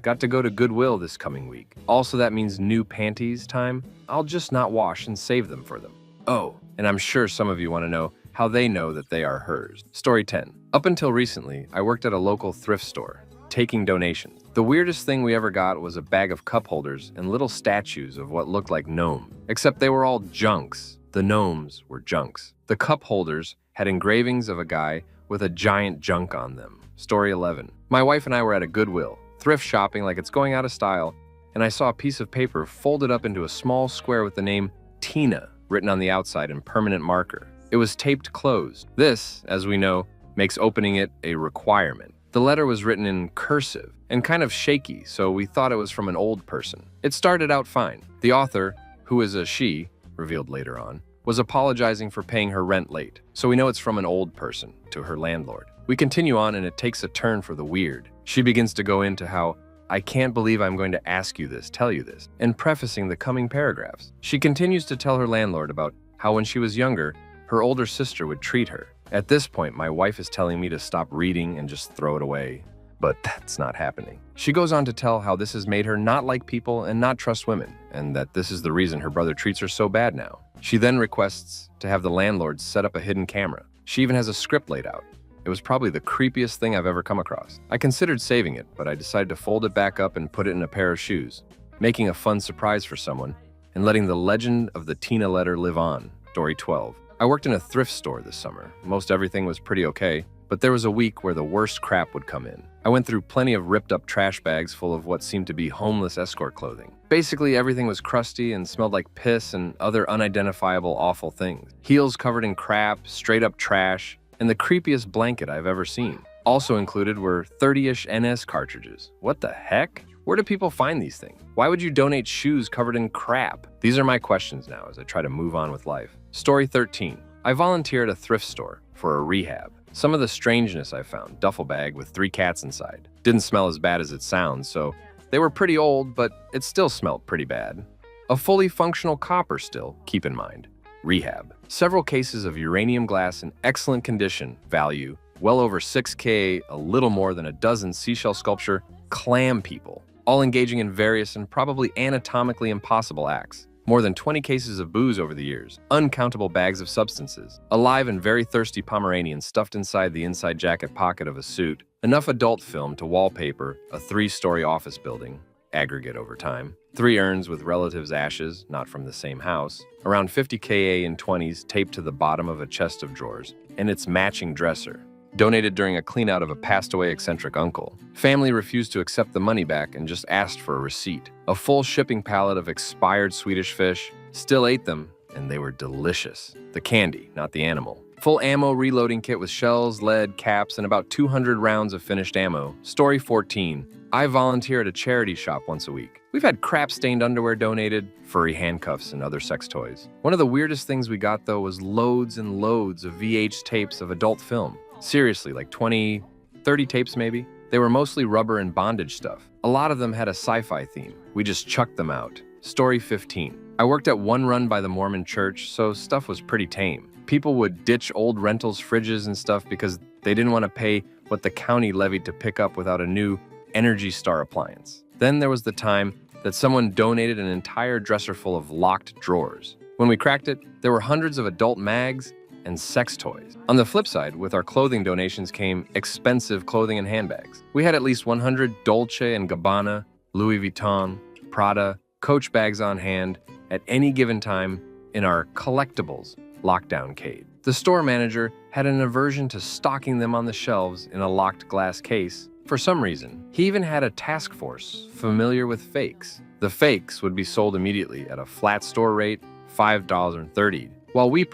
Got to go to Goodwill this coming week. Also, that means new panties time. I'll just not wash and save them for them. Oh, and I'm sure some of you want to know how they know that they are hers. Story 10. Up until recently, I worked at a local thrift store, taking donations. The weirdest thing we ever got was a bag of cup holders and little statues of what looked like gnomes, except they were all junks. The gnomes were junks. The cup holders had engravings of a guy with a giant junk on them. Story 11. My wife and I were at a Goodwill, thrift shopping like it's going out of style, and I saw a piece of paper folded up into a small square with the name Tina written on the outside in permanent marker. It was taped closed. This, as we know, makes opening it a requirement. The letter was written in cursive and kind of shaky, so we thought it was from an old person. It started out fine. The author, who is a she, revealed later on, was apologizing for paying her rent late, so we know it's from an old person to her landlord. We continue on and it takes a turn for the weird. She begins to go into how, I can't believe I'm going to ask you this, tell you this, and prefacing the coming paragraphs. She continues to tell her landlord about how when she was younger, her older sister would treat her. At this point, my wife is telling me to stop reading and just throw it away, but that's not happening. She goes on to tell how this has made her not like people and not trust women, and that this is the reason her brother treats her so bad now. She then requests to have the landlord set up a hidden camera. She even has a script laid out. It was probably the creepiest thing I've ever come across. I considered saving it, but I decided to fold it back up and put it in a pair of shoes, making a fun surprise for someone, and letting the legend of the Tina letter live on. Story 12. I worked in a thrift store this summer. Most everything was pretty okay, but there was a week where the worst crap would come in. I went through plenty of ripped up trash bags full of what seemed to be homeless escort clothing. Basically, everything was crusty and smelled like piss and other unidentifiable awful things. Heels covered in crap, straight up trash, and the creepiest blanket I've ever seen. Also included were 30-ish NS cartridges. What the heck? Where do people find these things? Why would you donate shoes covered in crap? These are my questions now as I try to move on with life. Story 13. I volunteer at a thrift store for a rehab. Some of the strangeness I found: duffel bag with 3 cats inside. Didn't smell as bad as it sounds, so they were pretty old, but it still smelled pretty bad. A fully functional copper still, keep in mind. Rehab. Several cases of uranium glass in excellent condition, value, well over 6K, a little more than a dozen seashell sculpture, clam people, all engaging in various and probably anatomically impossible acts. More than 20 cases of booze over the years, uncountable bags of substances, a live and very thirsty Pomeranian stuffed inside the inside jacket pocket of a suit, enough adult film to wallpaper a 3-story office building, aggregate over time, 3 urns with relatives' ashes, not from the same house, around 50 KA in 20s taped to the bottom of a chest of drawers, and its matching dresser. donated during a cleanout of a passed-away eccentric uncle. Family refused to accept the money back and just asked for a receipt. A full shipping pallet of expired Swedish fish, still ate them, and they were delicious. The candy, not the animal. Full ammo reloading kit with shells, lead, caps, and about 200 rounds of finished ammo. Story 14. I volunteer at a charity shop once a week. We've had crap-stained underwear donated, furry handcuffs, and other sex toys. One of the weirdest things we got, though, was loads and loads of VH tapes of adult film. Seriously, like 20, 30 tapes maybe? They were mostly rubber and bondage stuff. A lot of them had a sci-fi theme. We just chucked them out. Story 15. I worked at one run by the Mormon church, so stuff was pretty tame. People would ditch old rentals, fridges, and stuff because they didn't want to pay what the county levied to pick up without a new Energy Star appliance. Then there was the time that someone donated an entire dresser full of locked drawers. When we cracked it, there were hundreds of adult mags and sex toys. On the flip side, with our clothing donations came expensive clothing and handbags. We had at least 100 Dolce & Gabbana, Louis Vuitton, Prada, Coach bags on hand at any given time in our collectibles lockdown cave. The store manager had an aversion to stocking them on the shelves in a locked glass case for some reason. He even had a task force familiar with fakes. The fakes would be sold immediately at a flat store rate, $5.30, while we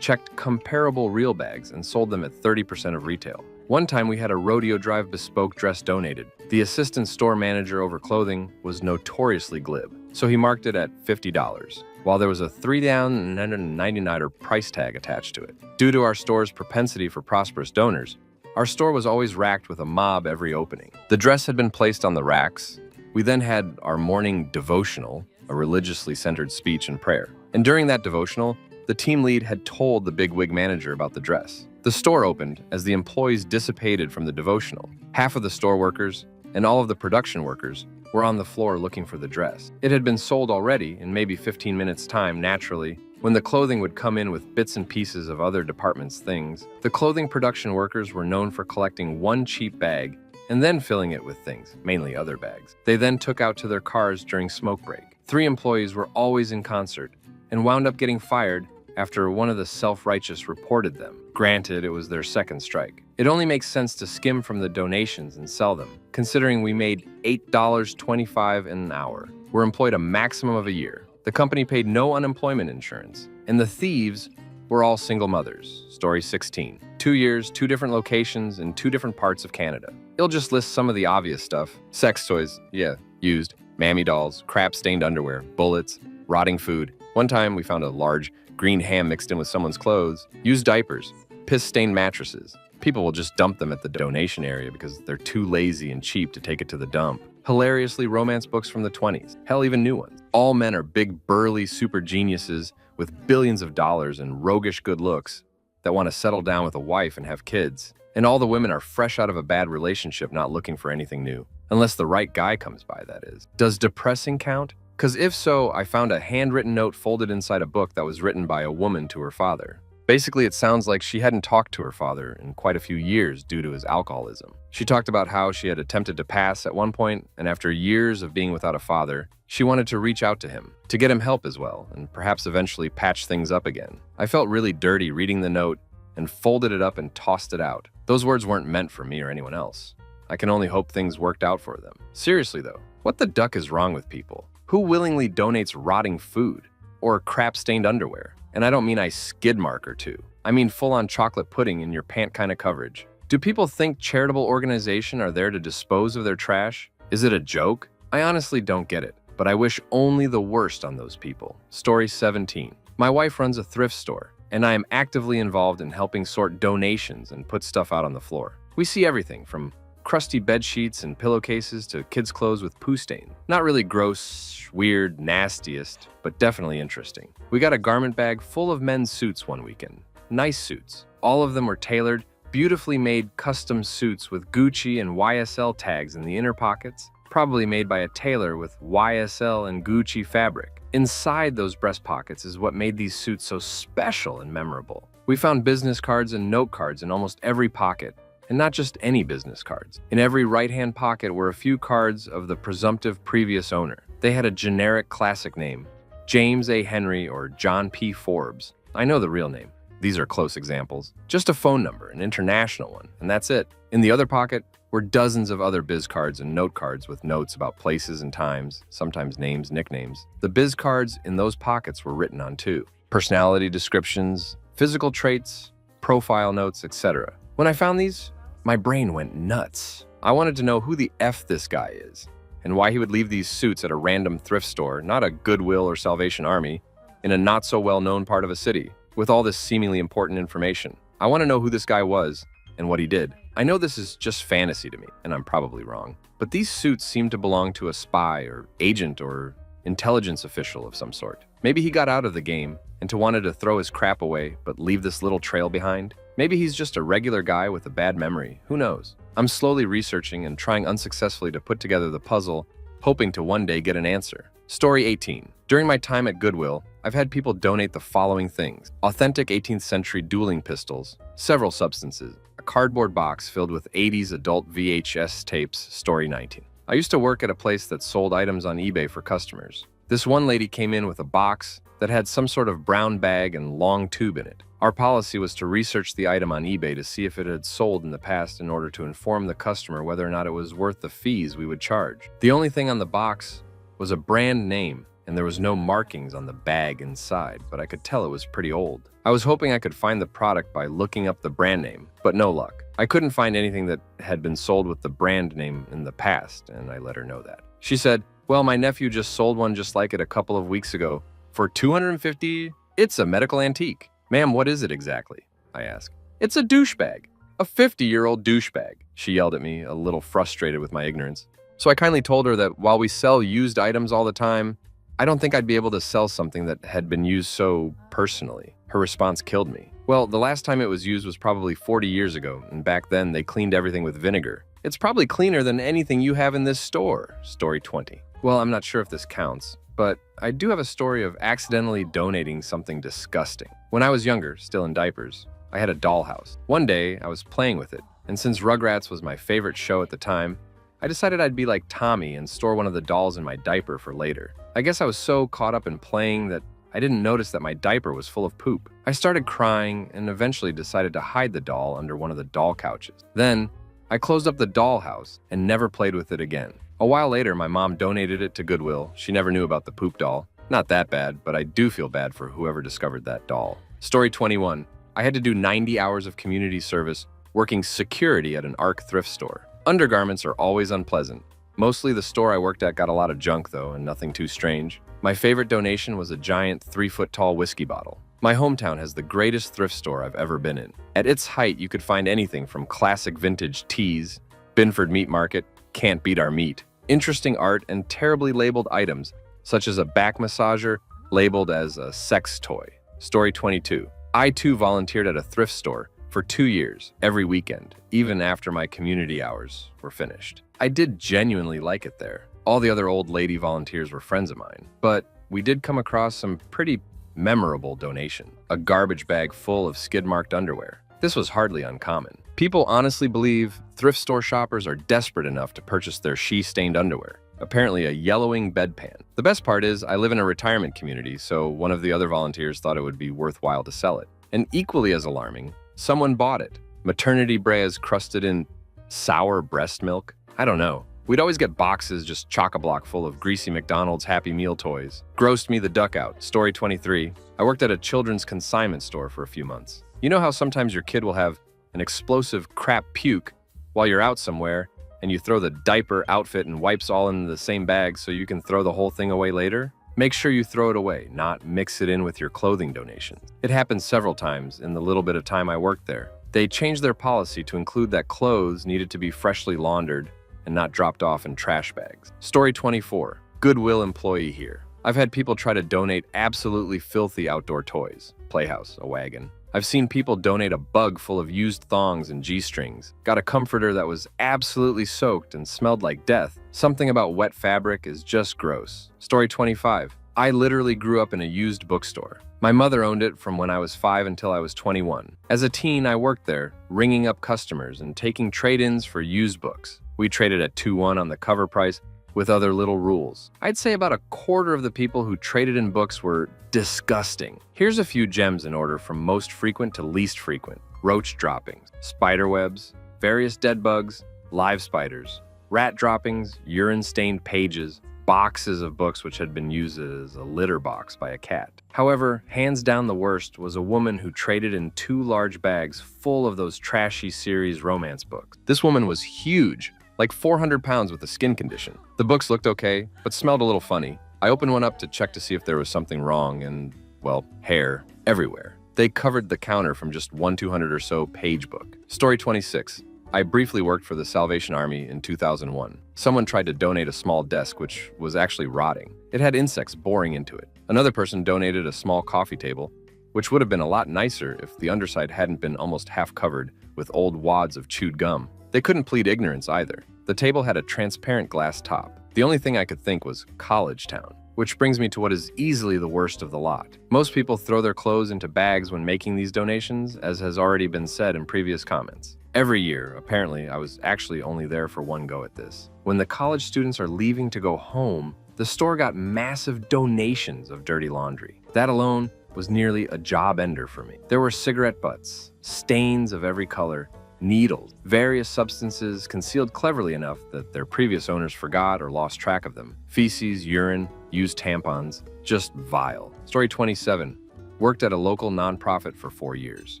checked comparable real bags and sold them at 30% of retail. One time we had a Rodeo Drive bespoke dress donated. The assistant store manager over clothing was notoriously glib, so he marked it at $50, while there was a $3,999 price tag attached to it. Due to our store's propensity for prosperous donors, our store was always racked with a mob every opening. The dress had been placed on the racks. We then had our morning devotional, a religiously centered speech and prayer. And during that devotional, the team lead had told the bigwig manager about the dress. The store opened as the employees dissipated from the devotional. Half of the store workers and all of the production workers were on the floor looking for the dress. It had been sold already in maybe 15 minutes' time, naturally, when the clothing would come in with bits and pieces of other departments' things. The clothing production workers were known for collecting one cheap bag and then filling it with things, mainly other bags. They then took out to their cars during smoke break. 3 employees were always in concert and wound up getting fired after one of the self-righteous reported them. Granted, it was their second strike. It only makes sense to skim from the donations and sell them, considering we made $8.25 an hour. We're employed a maximum of a year. The company paid no unemployment insurance, and the thieves were all single mothers. Story 16. 2 years, 2 different locations, in 2 different parts of Canada. It'll just list some of the obvious stuff. Sex toys, yeah, used. Mammy dolls, crap-stained underwear, bullets, rotting food. One time we found a large green ham mixed in with someone's clothes, used diapers, piss-stained mattresses. People will just dump them at the donation area because they're too lazy and cheap to take it to the dump. Hilariously, romance books from the 20s. Hell, even new ones. All men are big, burly super geniuses with billions of dollars and roguish good looks that want to settle down with a wife and have kids. And all the women are fresh out of a bad relationship, not looking for anything new. Unless the right guy comes by, that is. Does depressing count? Because if so, I found a handwritten note folded inside a book that was written by a woman to her father. Basically, it sounds like she hadn't talked to her father in quite a few years due to his alcoholism. She talked about how she had attempted to pass at one point, and after years of being without a father, she wanted to reach out to him, to get him help as well, and perhaps eventually patch things up again. I felt really dirty reading the note and folded it up and tossed it out. Those words weren't meant for me or anyone else. I can only hope things worked out for them. Seriously though, what the duck is wrong with people? Who willingly donates rotting food or crap-stained underwear? And I don't mean a skid mark or 2. I mean full-on chocolate pudding in your pant kind of coverage. Do people think charitable organizations are there to dispose of their trash? Is it a joke? I honestly don't get it, but I wish only the worst on those people. Story 17. My wife runs a thrift store, and I am actively involved in helping sort donations and put stuff out on the floor. We see everything from crusty bed sheets and pillowcases to kids' clothes with poo stain. Not really gross, weird, nastiest, but definitely interesting. We got a garment bag full of men's suits one weekend. Nice suits. All of them were tailored, beautifully made custom suits with Gucci and YSL tags in the inner pockets, probably made by a tailor with YSL and Gucci fabric. Inside those breast pockets is what made these suits so special and memorable. We found business cards and note cards in almost every pocket, and not just any business cards. In every right-hand pocket were a few cards of the presumptive previous owner. They had a generic classic name, James A. Henry or John P. Forbes. I know the real name. These are close examples. Just a phone number, an international one, and that's it. In the other pocket were dozens of other biz cards and note cards with notes about places and times, sometimes names, nicknames. The biz cards in those pockets were written on too. Personality descriptions, physical traits, profile notes, etc. When I found these, my brain went nuts. I wanted to know who the F this guy is, and why he would leave these suits at a random thrift store, not a Goodwill or Salvation Army, in a not-so-well-known part of a city, with all this seemingly important information. I want to know who this guy was and what he did. I know this is just fantasy to me, and I'm probably wrong, but these suits seem to belong to a spy or agent or intelligence official of some sort. Maybe he got out of the game and wanted to throw his crap away but leave this little trail behind. Maybe he's just a regular guy with a bad memory. Who knows? I'm slowly researching and trying unsuccessfully to put together the puzzle, hoping to one day get an answer. Story 18. During my time at Goodwill, I've had people donate the following things: authentic 18th century dueling pistols, several substances, a cardboard box filled with 80s adult VHS tapes. Story 19. I used to work at a place that sold items on eBay for customers. This one lady came in with a box that had some sort of brown bag and long tube in it. Our policy was to research the item on eBay to see if it had sold in the past in order to inform the customer whether or not it was worth the fees we would charge. The only thing on the box was a brand name, and there was no markings on the bag inside, but I could tell it was pretty old. I was hoping I could find the product by looking up the brand name, but no luck. I couldn't find anything that had been sold with the brand name in the past, and I let her know that. She said, "Well, my nephew just sold one just like it a couple of weeks ago for $250. It's a medical antique." "Ma'am, what is it exactly?" I asked. "It's a douchebag. A 50-year-old douchebag," she yelled at me, a little frustrated with my ignorance. So I kindly told her that while we sell used items all the time, I don't think I'd be able to sell something that had been used so personally. Her response killed me. "Well, the last time it was used was probably 40 years ago, and back then they cleaned everything with vinegar. It's probably cleaner than anything you have in this store." Story 20. Well, I'm not sure if this counts, but I do have a story of accidentally donating something disgusting. When I was younger, still in diapers, I had a dollhouse. One day, I was playing with it, and since Rugrats was my favorite show at the time, I decided I'd be like Tommy and store one of the dolls in my diaper for later. I guess I was so caught up in playing that I didn't notice that my diaper was full of poop. I started crying and eventually decided to hide the doll under one of the doll couches. Then, I closed up the dollhouse and never played with it again. A while later, my mom donated it to Goodwill. She never knew about the poop doll. Not that bad, but I do feel bad for whoever discovered that doll. Story 21. I had to do 90 hours of community service working security at an ARC thrift store. Undergarments are always unpleasant. Mostly the store I worked at got a lot of junk though, and nothing too strange. My favorite donation was a giant 3-foot-tall whiskey bottle. My hometown has the greatest thrift store I've ever been in. At its height, you could find anything from classic vintage teas, Binford Meat Market, can't beat our meat, interesting art, and terribly labeled items, such as a back massager labeled as a sex toy. Story 22. I too volunteered at a thrift store for 2 years, every weekend, even after my community hours were finished. I did genuinely like it there. All the other old lady volunteers were friends of mine, but we did come across some pretty memorable donation. A garbage bag full of skid-marked underwear. This was hardly uncommon. People honestly believe thrift store shoppers are desperate enough to purchase their she-stained underwear. Apparently a yellowing bedpan. The best part is I live in a retirement community, so one of the other volunteers thought it would be worthwhile to sell it. And equally as alarming, someone bought it. Maternity bras crusted in sour breast milk? I don't know. We'd always get boxes just chock-a-block full of greasy McDonald's Happy Meal toys. Grossed me the duck out. Story 23. I worked at a children's consignment store for a few months. You know how sometimes your kid will have an explosive crap puke while you're out somewhere, and you throw the diaper, outfit, and wipes all in the same bag so you can throw the whole thing away later? Make sure you throw it away, not mix it in with your clothing donations. It happened several times in the little bit of time I worked there. They changed their policy to include that clothes needed to be freshly laundered and not dropped off in trash bags. Story 24. Goodwill employee here. I've had people try to donate absolutely filthy outdoor toys. Playhouse, a wagon. I've seen people donate a bug full of used thongs and G-strings. Got a comforter that was absolutely soaked and smelled like death. Something about wet fabric is just gross. Story 25. I literally grew up in a used bookstore. My mother owned it from when I was 5 until I was 21. As a teen, I worked there, ringing up customers and taking trade-ins for used books. We traded at 2-1 on the cover price, with other little rules. I'd say about a quarter of the people who traded in books were disgusting. Here's a few gems in order from most frequent to least frequent. Roach droppings, spider webs, various dead bugs, live spiders, rat droppings, urine-stained pages, boxes of books which had been used as a litter box by a cat. However, hands down the worst was a woman who traded in 2 large bags full of those trashy series romance books. This woman was huge, like 400 pounds with a skin condition. The books looked okay, but smelled a little funny. I opened one up to check to see if there was something wrong and, well, hair everywhere. They covered the counter from just 200 or so page book. Story 26. I briefly worked for the Salvation Army in 2001. Someone tried to donate a small desk, which was actually rotting. It had insects boring into it. Another person donated a small coffee table, which would have been a lot nicer if the underside hadn't been almost half covered with old wads of chewed gum. They couldn't plead ignorance either. The table had a transparent glass top. The only thing I could think was college town. Which brings me to what is easily the worst of the lot. Most people throw their clothes into bags when making these donations, as has already been said in previous comments. Every year, apparently, I was actually only there for one go at this. When the college students are leaving to go home, the store got massive donations of dirty laundry. That alone was nearly a job ender for me. There were cigarette butts, stains of every color, needles, various substances concealed cleverly enough that their previous owners forgot or lost track of them, feces, urine, used tampons, just vile. Story 27. Worked at a local nonprofit for 4 years.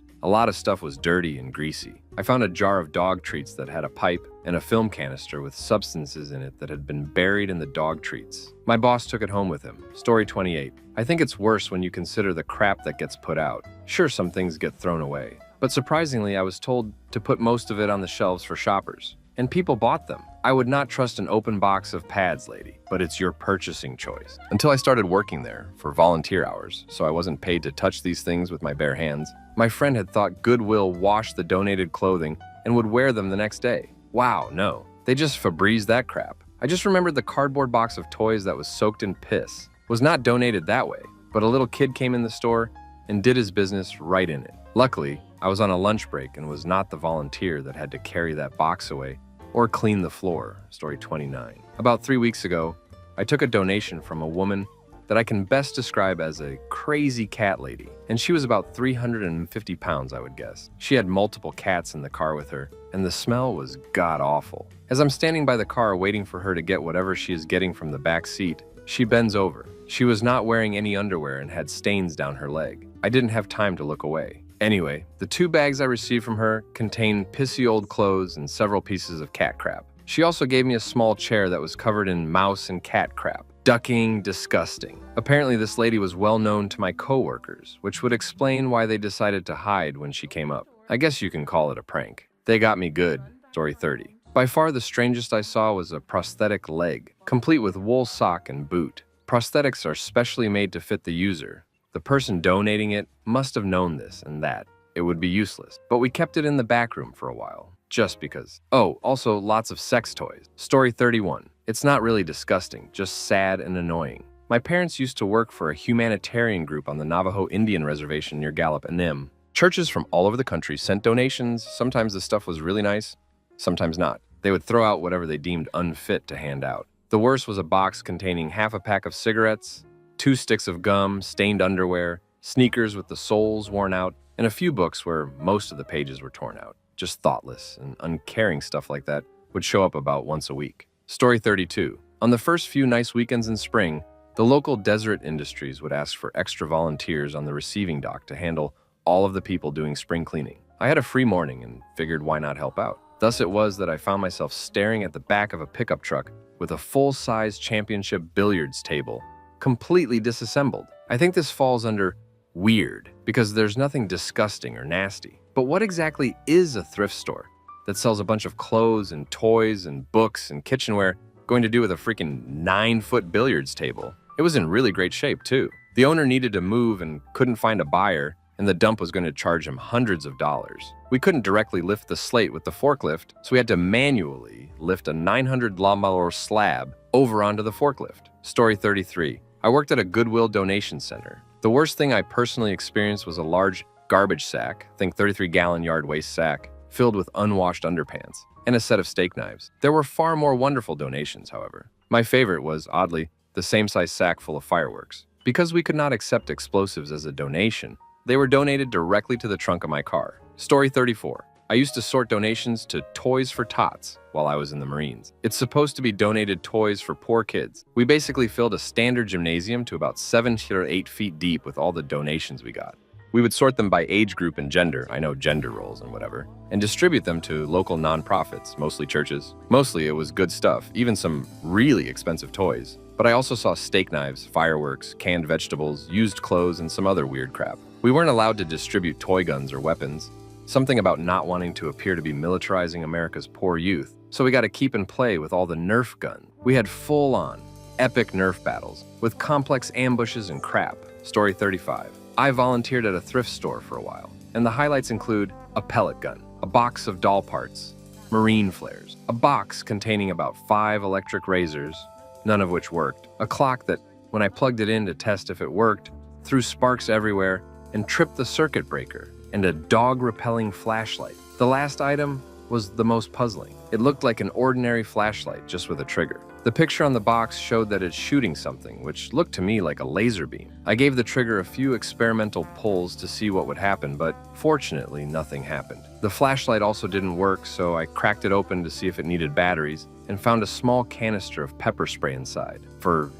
A lot of stuff was dirty and greasy. I found a jar of dog treats that had a pipe and a film canister with substances in it that had been buried in the dog treats. My boss took it home with him. Story 28. I think it's worse when you consider the crap that gets put out. Sure, some things get thrown away, but surprisingly, I was told to put most of it on the shelves for shoppers. And people bought them. I would not trust an open box of pads, lady, but it's your purchasing choice. Until I started working there for volunteer hours, so I wasn't paid to touch these things with my bare hands, my friend had thought Goodwill washed the donated clothing and would wear them the next day. Wow, no. They just Febreze that crap. I just remembered the cardboard box of toys that was soaked in piss. Was not donated that way, but a little kid came in the store and did his business right in it. Luckily, I was on a lunch break and was not the volunteer that had to carry that box away or clean the floor. Story 29. About 3 weeks ago, I took a donation from a woman that I can best describe as a crazy cat lady, and she was about 350 pounds, I would guess. She had multiple cats in the car with her, and the smell was god-awful. As I'm standing by the car waiting for her to get whatever she is getting from the back seat, she bends over. She was not wearing any underwear and had stains down her leg. I didn't have time to look away. Anyway, the 2 bags I received from her contained pissy old clothes and several pieces of cat crap. She also gave me a small chair that was covered in mouse and cat crap. Ducking, disgusting. Apparently this lady was well known to my coworkers, which would explain why they decided to hide when she came up. I guess you can call it a prank. They got me good. Story 30. By far the strangest I saw was a prosthetic leg, complete with wool sock and boot. Prosthetics are specially made to fit the user. The person donating it must have known this and that. It would be useless. But we kept it in the back room for a while, just because. Oh, also lots of sex toys. Story 31. It's not really disgusting, just sad and annoying. My parents used to work for a humanitarian group on the Navajo Indian Reservation near Gallup and Nim. Churches from all over the country sent donations. Sometimes the stuff was really nice, sometimes not. They would throw out whatever they deemed unfit to hand out. The worst was a box containing half a pack of cigarettes, 2 sticks of gum, stained underwear, sneakers with the soles worn out, and a few books where most of the pages were torn out. Just thoughtless and uncaring stuff like that would show up about once a week. Story 32. On the first few nice weekends in spring, the local Deseret Industries would ask for extra volunteers on the receiving dock to handle all of the people doing spring cleaning. I had a free morning and figured why not help out. Thus it was that I found myself staring at the back of a pickup truck with a full-size championship billiards table, completely disassembled. I think this falls under weird, because there's nothing disgusting or nasty. But what exactly is a thrift store that sells a bunch of clothes and toys and books and kitchenware going to do with a freaking 9-foot billiards table? It was in really great shape, too. The owner needed to move and couldn't find a buyer, and the dump was going to charge him hundreds of dollars. We couldn't directly lift the slate with the forklift, so we had to manually lift a 900 lawnmower slab over onto the forklift. Story 33. I worked at a Goodwill donation center. The worst thing I personally experienced was a large garbage sack, think 33-gallon yard waste sack, filled with unwashed underpants. and a set of steak knives. There were far more wonderful donations, however. My favorite was, oddly, the same-size sack full of fireworks. Because we could not accept explosives as a donation, they were donated directly to the trunk of my car. Story 34. I used to sort donations to Toys for Tots while I was in the Marines. It's supposed to be donated toys for poor kids. We basically filled a standard gymnasium to about 7 or 8 feet deep with all the donations we got. We would sort them by age group and gender, I know gender roles and whatever, and distribute them to local nonprofits, mostly churches. Mostly it was good stuff, even some really expensive toys. But I also saw steak knives, fireworks, canned vegetables, used clothes, and some other weird crap. We weren't allowed to distribute toy guns or weapons, something about not wanting to appear to be militarizing America's poor youth, so we got to keep and play with all the Nerf guns. We had full-on, epic Nerf battles, with complex ambushes and crap. Story 35. I volunteered at a thrift store for a while, and the highlights include a pellet gun, a box of doll parts, marine flares, a box containing about 5 electric razors, none of which worked, a clock that, when I plugged it in to test if it worked, threw sparks everywhere and tripped the circuit breaker, and a dog-repelling flashlight. The last item was the most puzzling. It looked like an ordinary flashlight, just with a trigger. The picture on the box showed that it's shooting something, which looked to me like a laser beam. I gave the trigger a few experimental pulls to see what would happen, but fortunately, nothing happened. The flashlight also didn't work, so I cracked it open to see if it needed batteries, and found a small canister of pepper spray inside, for,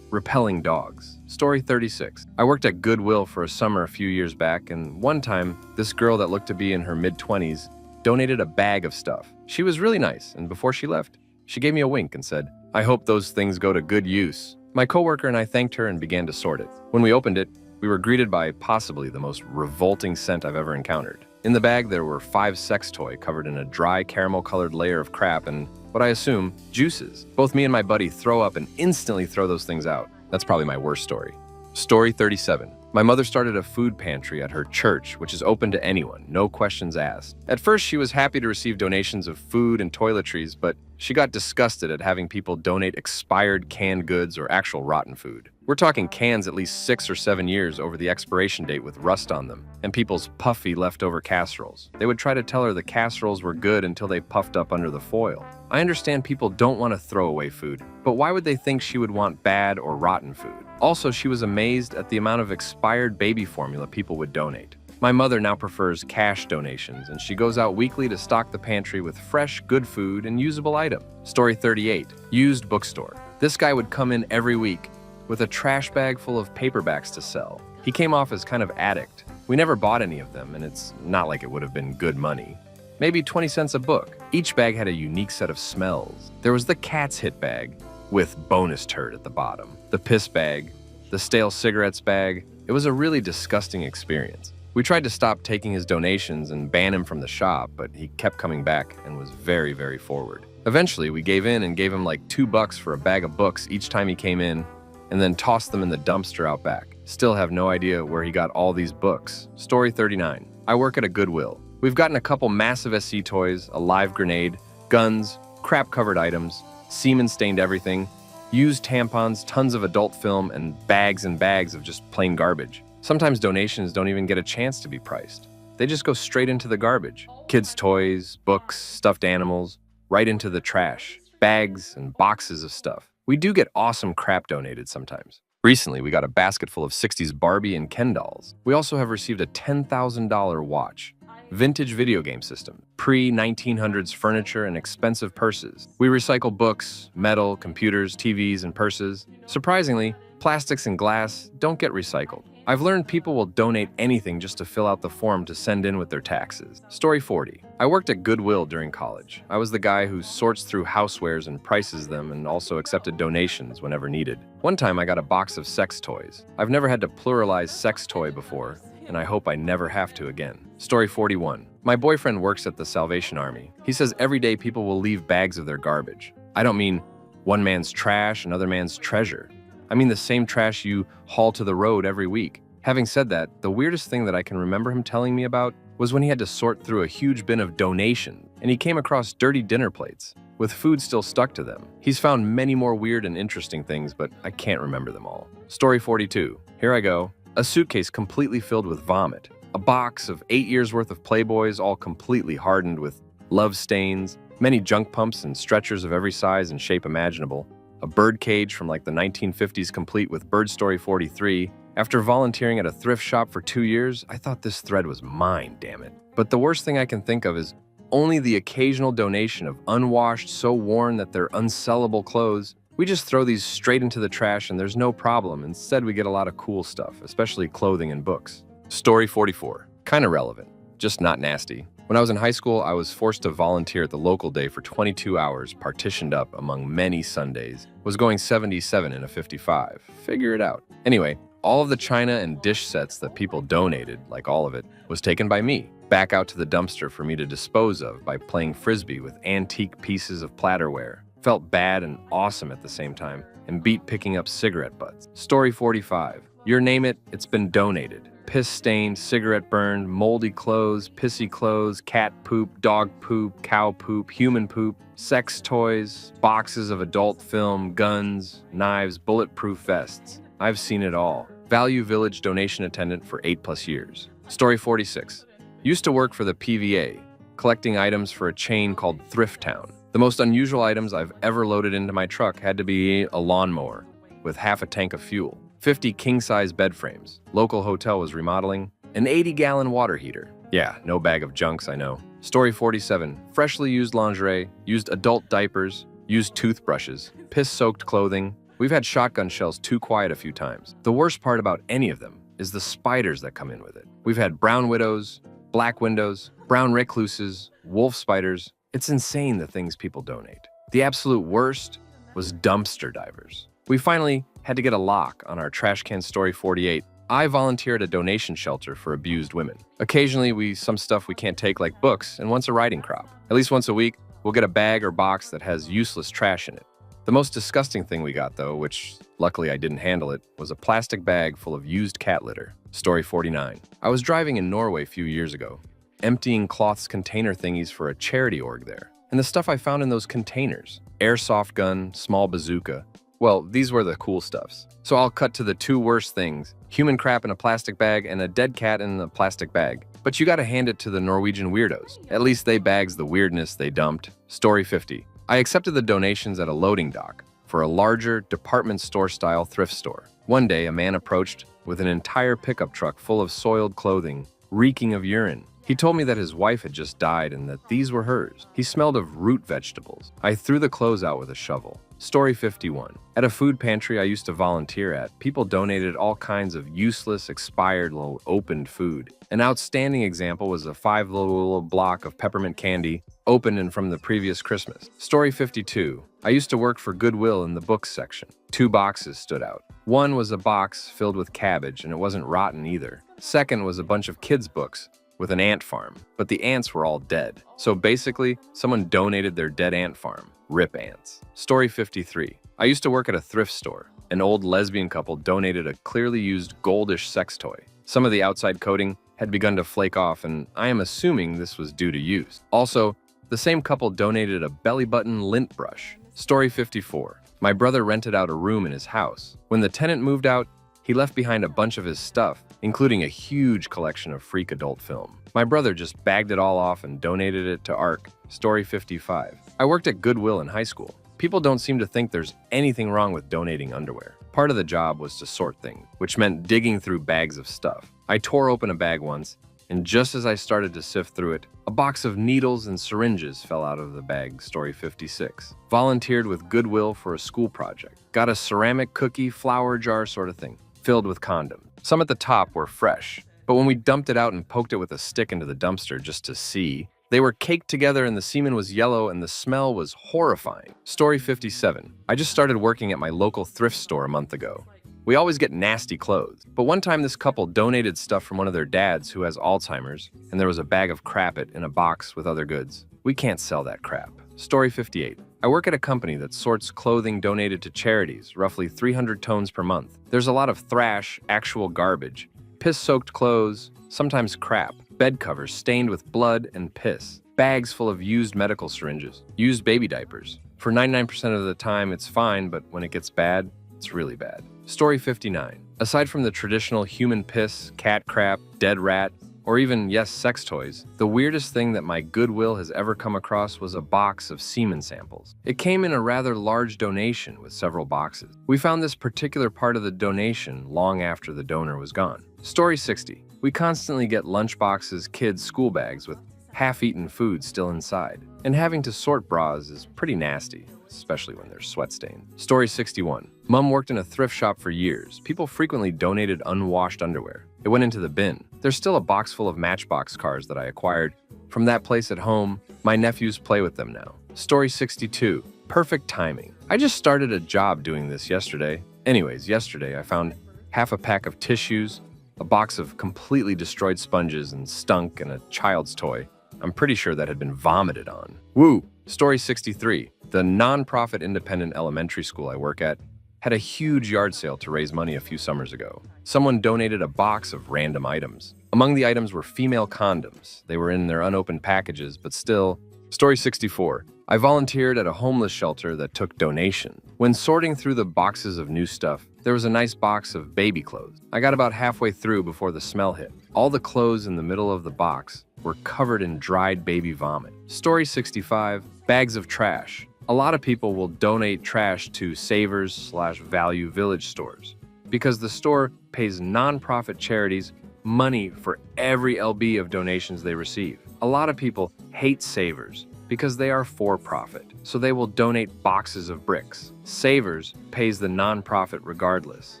repelling dogs. Story 36. I worked at Goodwill for a summer a few years back, and one time, this girl that looked to be in her mid-20s donated a bag of stuff. She was really nice, and before she left, she gave me a wink and said, "I hope those things go to good use." My coworker and I thanked her and began to sort it. When we opened it, we were greeted by possibly the most revolting scent I've ever encountered. In the bag, there were 5 sex toys covered in a dry caramel-colored layer of crap and, what I assume, juices. Both me and my buddy throw up and instantly throw those things out. That's probably my worst story. Story 37. My mother started a food pantry at her church, which is open to anyone, no questions asked. At first, she was happy to receive donations of food and toiletries, but she got disgusted at having people donate expired canned goods or actual rotten food. We're talking cans at least 6 or 7 years over the expiration date with rust on them, and people's puffy leftover casseroles. They would try to tell her the casseroles were good until they puffed up under the foil. I understand people don't want to throw away food, but why would they think she would want bad or rotten food? Also, she was amazed at the amount of expired baby formula people would donate. My mother now prefers cash donations, and she goes out weekly to stock the pantry with fresh, good food and usable items. Story 38. Used bookstore. This guy would come in every week with a trash bag full of paperbacks to sell. He came off as kind of addict. We never bought any of them, and it's not like it would have been good money. Maybe 20 cents a book. Each bag had a unique set of smells. There was the cat's hit bag, with bonus turd at the bottom, the piss bag, the stale cigarettes bag. It was a really disgusting experience. We tried to stop taking his donations and ban him from the shop, but he kept coming back and was very, very forward. Eventually, we gave in and gave him like $2 for a bag of books each time he came in, and then tossed them in the dumpster out back. Still have no idea where he got all these books. Story 39. I work at a Goodwill. We've gotten a couple massive SC toys, a live grenade, guns, crap-covered items, semen-stained everything, used tampons, tons of adult film, and bags of just plain garbage. Sometimes donations don't even get a chance to be priced. They just go straight into the garbage. Kids' toys, books, stuffed animals, right into the trash. Bags and boxes of stuff. We do get awesome crap donated sometimes. Recently, we got a basket full of 60s Barbie and Ken dolls. We also have received a $10,000 watch, vintage video game system, pre-1900s furniture, and expensive purses. We recycle books, metal, computers, TVs, and purses. Surprisingly, plastics and glass don't get recycled. I've learned people will donate anything just to fill out the form to send in with their taxes. Story 40. I worked at Goodwill during college. I was the guy who sorts through housewares and prices them and also accepted donations whenever needed. One time I got a box of sex toys. I've never had to pluralize sex toy before, and I hope I never have to again. Story 41. My boyfriend works at the Salvation Army. He says every day people will leave bags of their garbage. I don't mean one man's trash, another man's treasure. I mean the same trash you haul to the road every week. Having said that, the weirdest thing that I can remember him telling me about was when he had to sort through a huge bin of donations, and he came across dirty dinner plates, with food still stuck to them. He's found many more weird and interesting things, but I can't remember them all. Story 42. Here I go. A suitcase completely filled with vomit. A box of 8 years worth of Playboys all completely hardened with love stains, Many junk pumps and stretchers of every size and shape imaginable. A bird cage from like the 1950s complete with Bird Story 43. After volunteering at a thrift shop for 2 years, I thought this thread was mine, damn it. But the worst thing I can think of is only the occasional donation of unwashed, so worn that they're unsellable clothes. We just throw these straight into the trash and there's no problem. Instead, we get a lot of cool stuff, especially clothing and books. Story 44. Kinda relevant, just not nasty. When I was in high school, I was forced to volunteer at the local day for 22 hours, partitioned up among many Sundays. Was going 77 in a 55. Figure it out. Anyway, all of the china and dish sets that people donated, like all of it, was taken by me, back out to the dumpster for me to dispose of by playing frisbee with antique pieces of platterware. Felt bad and awesome at the same time, and beat picking up cigarette butts. Story 45. Your name it, it's been donated. Piss-stained, cigarette-burned, moldy clothes, pissy clothes, cat poop, dog poop, cow poop, human poop, sex toys, boxes of adult film, guns, knives, bulletproof vests. I've seen it all. Value Village donation attendant for 8+ years. Story 46. Used to work for the PVA, collecting items for a chain called Thrift Town. The most unusual items I've ever loaded into my truck had to be a lawnmower with half a tank of fuel, 50 king-size bed frames, local hotel was remodeling, an 80-gallon water heater. Yeah, no bag of junks, I know. Story 47. Freshly used lingerie, used adult diapers, used toothbrushes, piss-soaked clothing. We've had shotgun shells too quiet a few times. The worst part about any of them is the spiders that come in with it. We've had brown widows, black windows, brown recluses, wolf spiders. It's insane the things people donate. The absolute worst was dumpster divers. We finally had to get a lock on our trash can. Story 48. I volunteer at a donation shelter for abused women. Occasionally, some stuff we can't take like books, and once a riding crop. At least once a week, we'll get a bag or box that has useless trash in it. The most disgusting thing we got, though, which luckily I didn't handle it, was a plastic bag full of used cat litter. Story 49. I was driving in Norway a few years ago, emptying cloths container thingies for a charity org there. And the stuff I found in those containers, airsoft gun, small bazooka, well, these were the cool stuffs. So I'll cut to the two worst things, human crap in a plastic bag and a dead cat in a plastic bag. But you gotta hand it to the Norwegian weirdos. At least they bags the weirdness they dumped. Story 50. I accepted the donations at a loading dock for a larger department store-style thrift store. One day, a man approached with an entire pickup truck full of soiled clothing, reeking of urine. He told me that his wife had just died and that these were hers. He smelled of root vegetables. I threw the clothes out with a shovel. Story 51. At a food pantry I used to volunteer at, people donated all kinds of useless, expired, little opened food. An outstanding example was a 5 little block of peppermint candy, opened and from the previous Christmas. Story 52. I used to work for Goodwill in the books section. 2 boxes stood out. One was a box filled with cabbage, and it wasn't rotten either. Second was a bunch of kids' books with an ant farm, but the ants were all dead. So basically, someone donated their dead ant farm. Rip ants. Story 53. I used to work at a thrift store. An old lesbian couple donated a clearly used goldish sex toy. Some of the outside coating had begun to flake off, and I am assuming this was due to use. Also, the same couple donated a belly button lint brush. Story 54. My brother rented out a room in his house. When the tenant moved out, he left behind a bunch of his stuff, including a huge collection of freak adult film. My brother just bagged it all off and donated it to ARC. Story 55. I worked at Goodwill in high school. People don't seem to think there's anything wrong with donating underwear. Part of the job was to sort things, which meant digging through bags of stuff. I tore open a bag once, and just as I started to sift through it, a box of needles and syringes fell out of the bag. Story 56. Volunteered with Goodwill for a school project. Got a ceramic cookie flower jar sort of thing, filled with condoms. Some at the top were fresh, but when we dumped it out and poked it with a stick into the dumpster just to see, they were caked together and the semen was yellow and the smell was horrifying. Story 57. I just started working at my local thrift store a month ago. We always get nasty clothes, but one time this couple donated stuff from one of their dads who has Alzheimer's, and there was a bag of crap it in a box with other goods. We can't sell that crap. Story 58. I work at a company that sorts clothing donated to charities, roughly 300 tones per month. There's a lot of thrash, actual garbage, piss-soaked clothes, sometimes crap, bed covers stained with blood and piss, bags full of used medical syringes, used baby diapers. For 99% of the time, it's fine, but when it gets bad, it's really bad. Story 59. Aside from the traditional human piss, cat crap, dead rat, or even, yes, sex toys. The weirdest thing that my Goodwill has ever come across was a box of semen samples. It came in a rather large donation with several boxes. We found this particular part of the donation long after the donor was gone. Story 60. We constantly get lunchboxes, kids' school bags with half-eaten food still inside. And having to sort bras is pretty nasty, especially when they're sweat-stained. Story 61. Mom worked in a thrift shop for years. People frequently donated unwashed underwear. It went into the bin. There's still a box full of Matchbox cars that I acquired from that place at home. My nephews play with them now. Story 62. Perfect timing. I just started a job doing this yesterday. Anyways, yesterday I found half a pack of tissues, a box of completely destroyed sponges and stunk, and a child's toy. I'm pretty sure that had been vomited on. Woo! Story 63. The nonprofit independent elementary school I work at had a huge yard sale to raise money a few summers ago. Someone donated a box of random items. Among the items were female condoms. They were in their unopened packages, but still. Story 64. I volunteered at a homeless shelter that took donations. When sorting through the boxes of new stuff, there was a nice box of baby clothes. I got about halfway through before the smell hit. All the clothes in the middle of the box were covered in dried baby vomit. Story 65. Bags of trash. A lot of people will donate trash to Savers/Value Village stores because the store pays nonprofit charities money for every LB of donations they receive. A lot of people hate Savers because they are for-profit, so they will donate boxes of bricks. Savers pays the nonprofit regardless.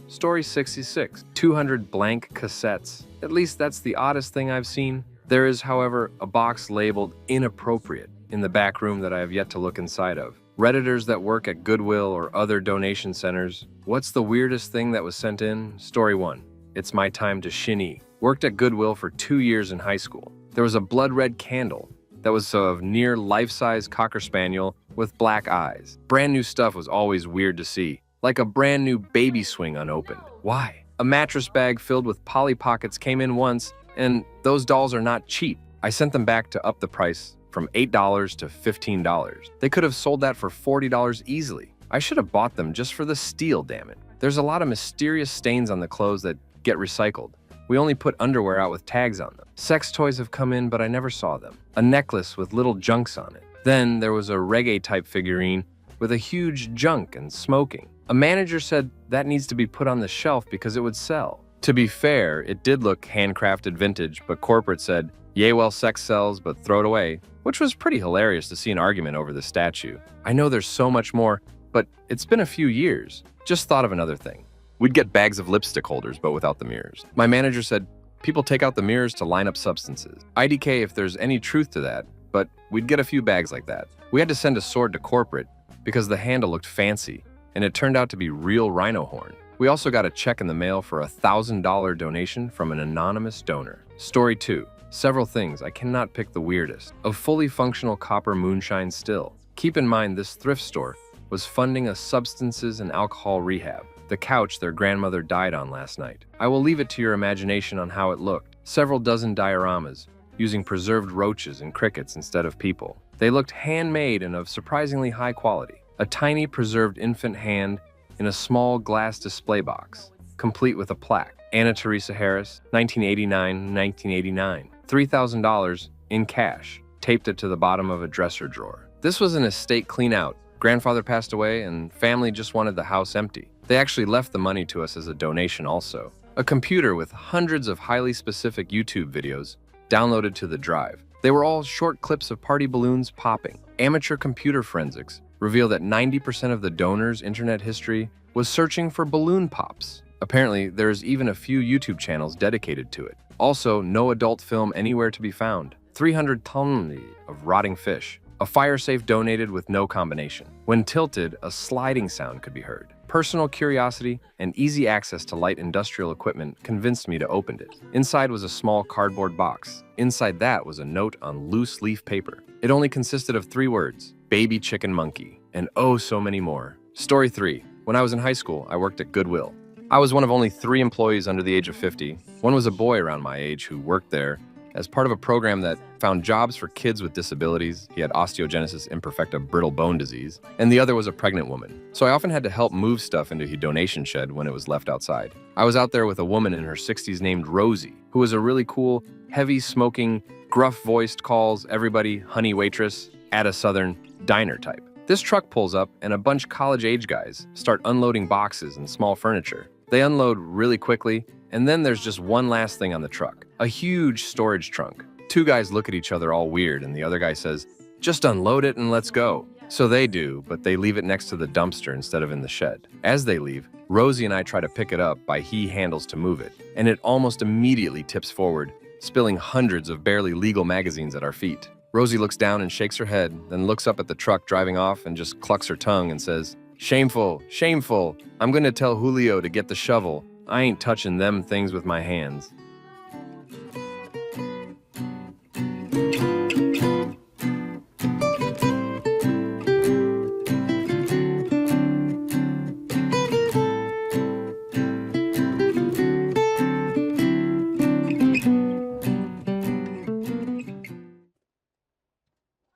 Story 66. 200 blank cassettes. At least that's the oddest thing I've seen. There is, however, a box labeled inappropriate in the back room that I have yet to look inside of. Redditors that work at Goodwill or other donation centers, what's the weirdest thing that was sent in? Story 1. It's my time to shinny. Worked at Goodwill for 2 years in high school. There was a blood red candle that was of near life-size Cocker Spaniel with black eyes. Brand new stuff was always weird to see, like a brand new baby swing unopened. Why? A mattress bag filled with Polly Pockets came in once, and those dolls are not cheap. I sent them back to up the price from $8 to $15. They could have sold that for $40 easily. I should have bought them just for the steal, damn it. There's a lot of mysterious stains on the clothes that get recycled. We only put underwear out with tags on them. Sex toys have come in, but I never saw them. A necklace with little junks on it. Then there was a reggae-type figurine with a huge junk and smoking. A manager said that needs to be put on the shelf because it would sell. To be fair, it did look handcrafted vintage, but corporate said, "Yay, well, sex sells, but throw it away," which was pretty hilarious to see an argument over the statue. I know there's so much more, but it's been a few years. Just thought of another thing. We'd get bags of lipstick holders, but without the mirrors. My manager said people take out the mirrors to line up substances. IDK if there's any truth to that, but we'd get a few bags like that. We had to send a sword to corporate because the handle looked fancy, and it turned out to be real rhino horn. We also got a check in the mail for a $1,000 donation from an anonymous donor. Story 2. Several things. I cannot pick the weirdest. A fully functional copper moonshine still. Keep in mind this thrift store was funding a substances and alcohol rehab. The couch their grandmother died on last night. I will leave it to your imagination on how it looked. Several dozen dioramas, using preserved roaches and crickets instead of people. They looked handmade and of surprisingly high quality. A tiny preserved infant hand in a small glass display box, complete with a plaque. Anna Teresa Harris, 1989-1989. $3,000 in cash. Taped it to the bottom of a dresser drawer. This was an estate clean out. Grandfather passed away and family just wanted the house empty. They actually left the money to us as a donation also. A computer with hundreds of highly specific YouTube videos downloaded to the drive. They were all short clips of party balloons popping. Amateur computer forensics revealed that 90% of the donor's internet history was searching for balloon pops. Apparently, there's even a few YouTube channels dedicated to it. Also, no adult film anywhere to be found. 300 tons of rotting fish. A fire safe donated with no combination. When tilted, a sliding sound could be heard. Personal curiosity and easy access to light industrial equipment convinced me to open it. Inside was a small cardboard box. Inside that was a note on loose leaf paper. It only consisted of 3 words: baby chicken monkey, and oh so many more. Story 3. When I was in high school, I worked at Goodwill. I was one of only 3 employees under the age of 50. One was a boy around my age who worked there as part of a program that found jobs for kids with disabilities. He had osteogenesis imperfecta, brittle bone disease, and the other was a pregnant woman. So I often had to help move stuff into his donation shed when it was left outside. I was out there with a woman in her 60s named Rosie, who was a really cool, heavy-smoking, gruff-voiced calls everybody honey waitress at a southern diner type. This truck pulls up and a bunch of college-age guys start unloading boxes and small furniture. They unload really quickly, and then there's just one last thing on the truck, a huge storage trunk. Two guys look at each other all weird, and the other guy says, "Just unload it and let's go." So they do, but they leave it next to the dumpster instead of in the shed. As they leave, Rosie and I try to pick it up by he handles to move it, and it almost immediately tips forward, spilling hundreds of barely legal magazines at our feet. Rosie looks down and shakes her head, then looks up at the truck driving off and just clucks her tongue and says, "Shameful, shameful. I'm gonna tell Julio to get the shovel. I ain't touching them things with my hands."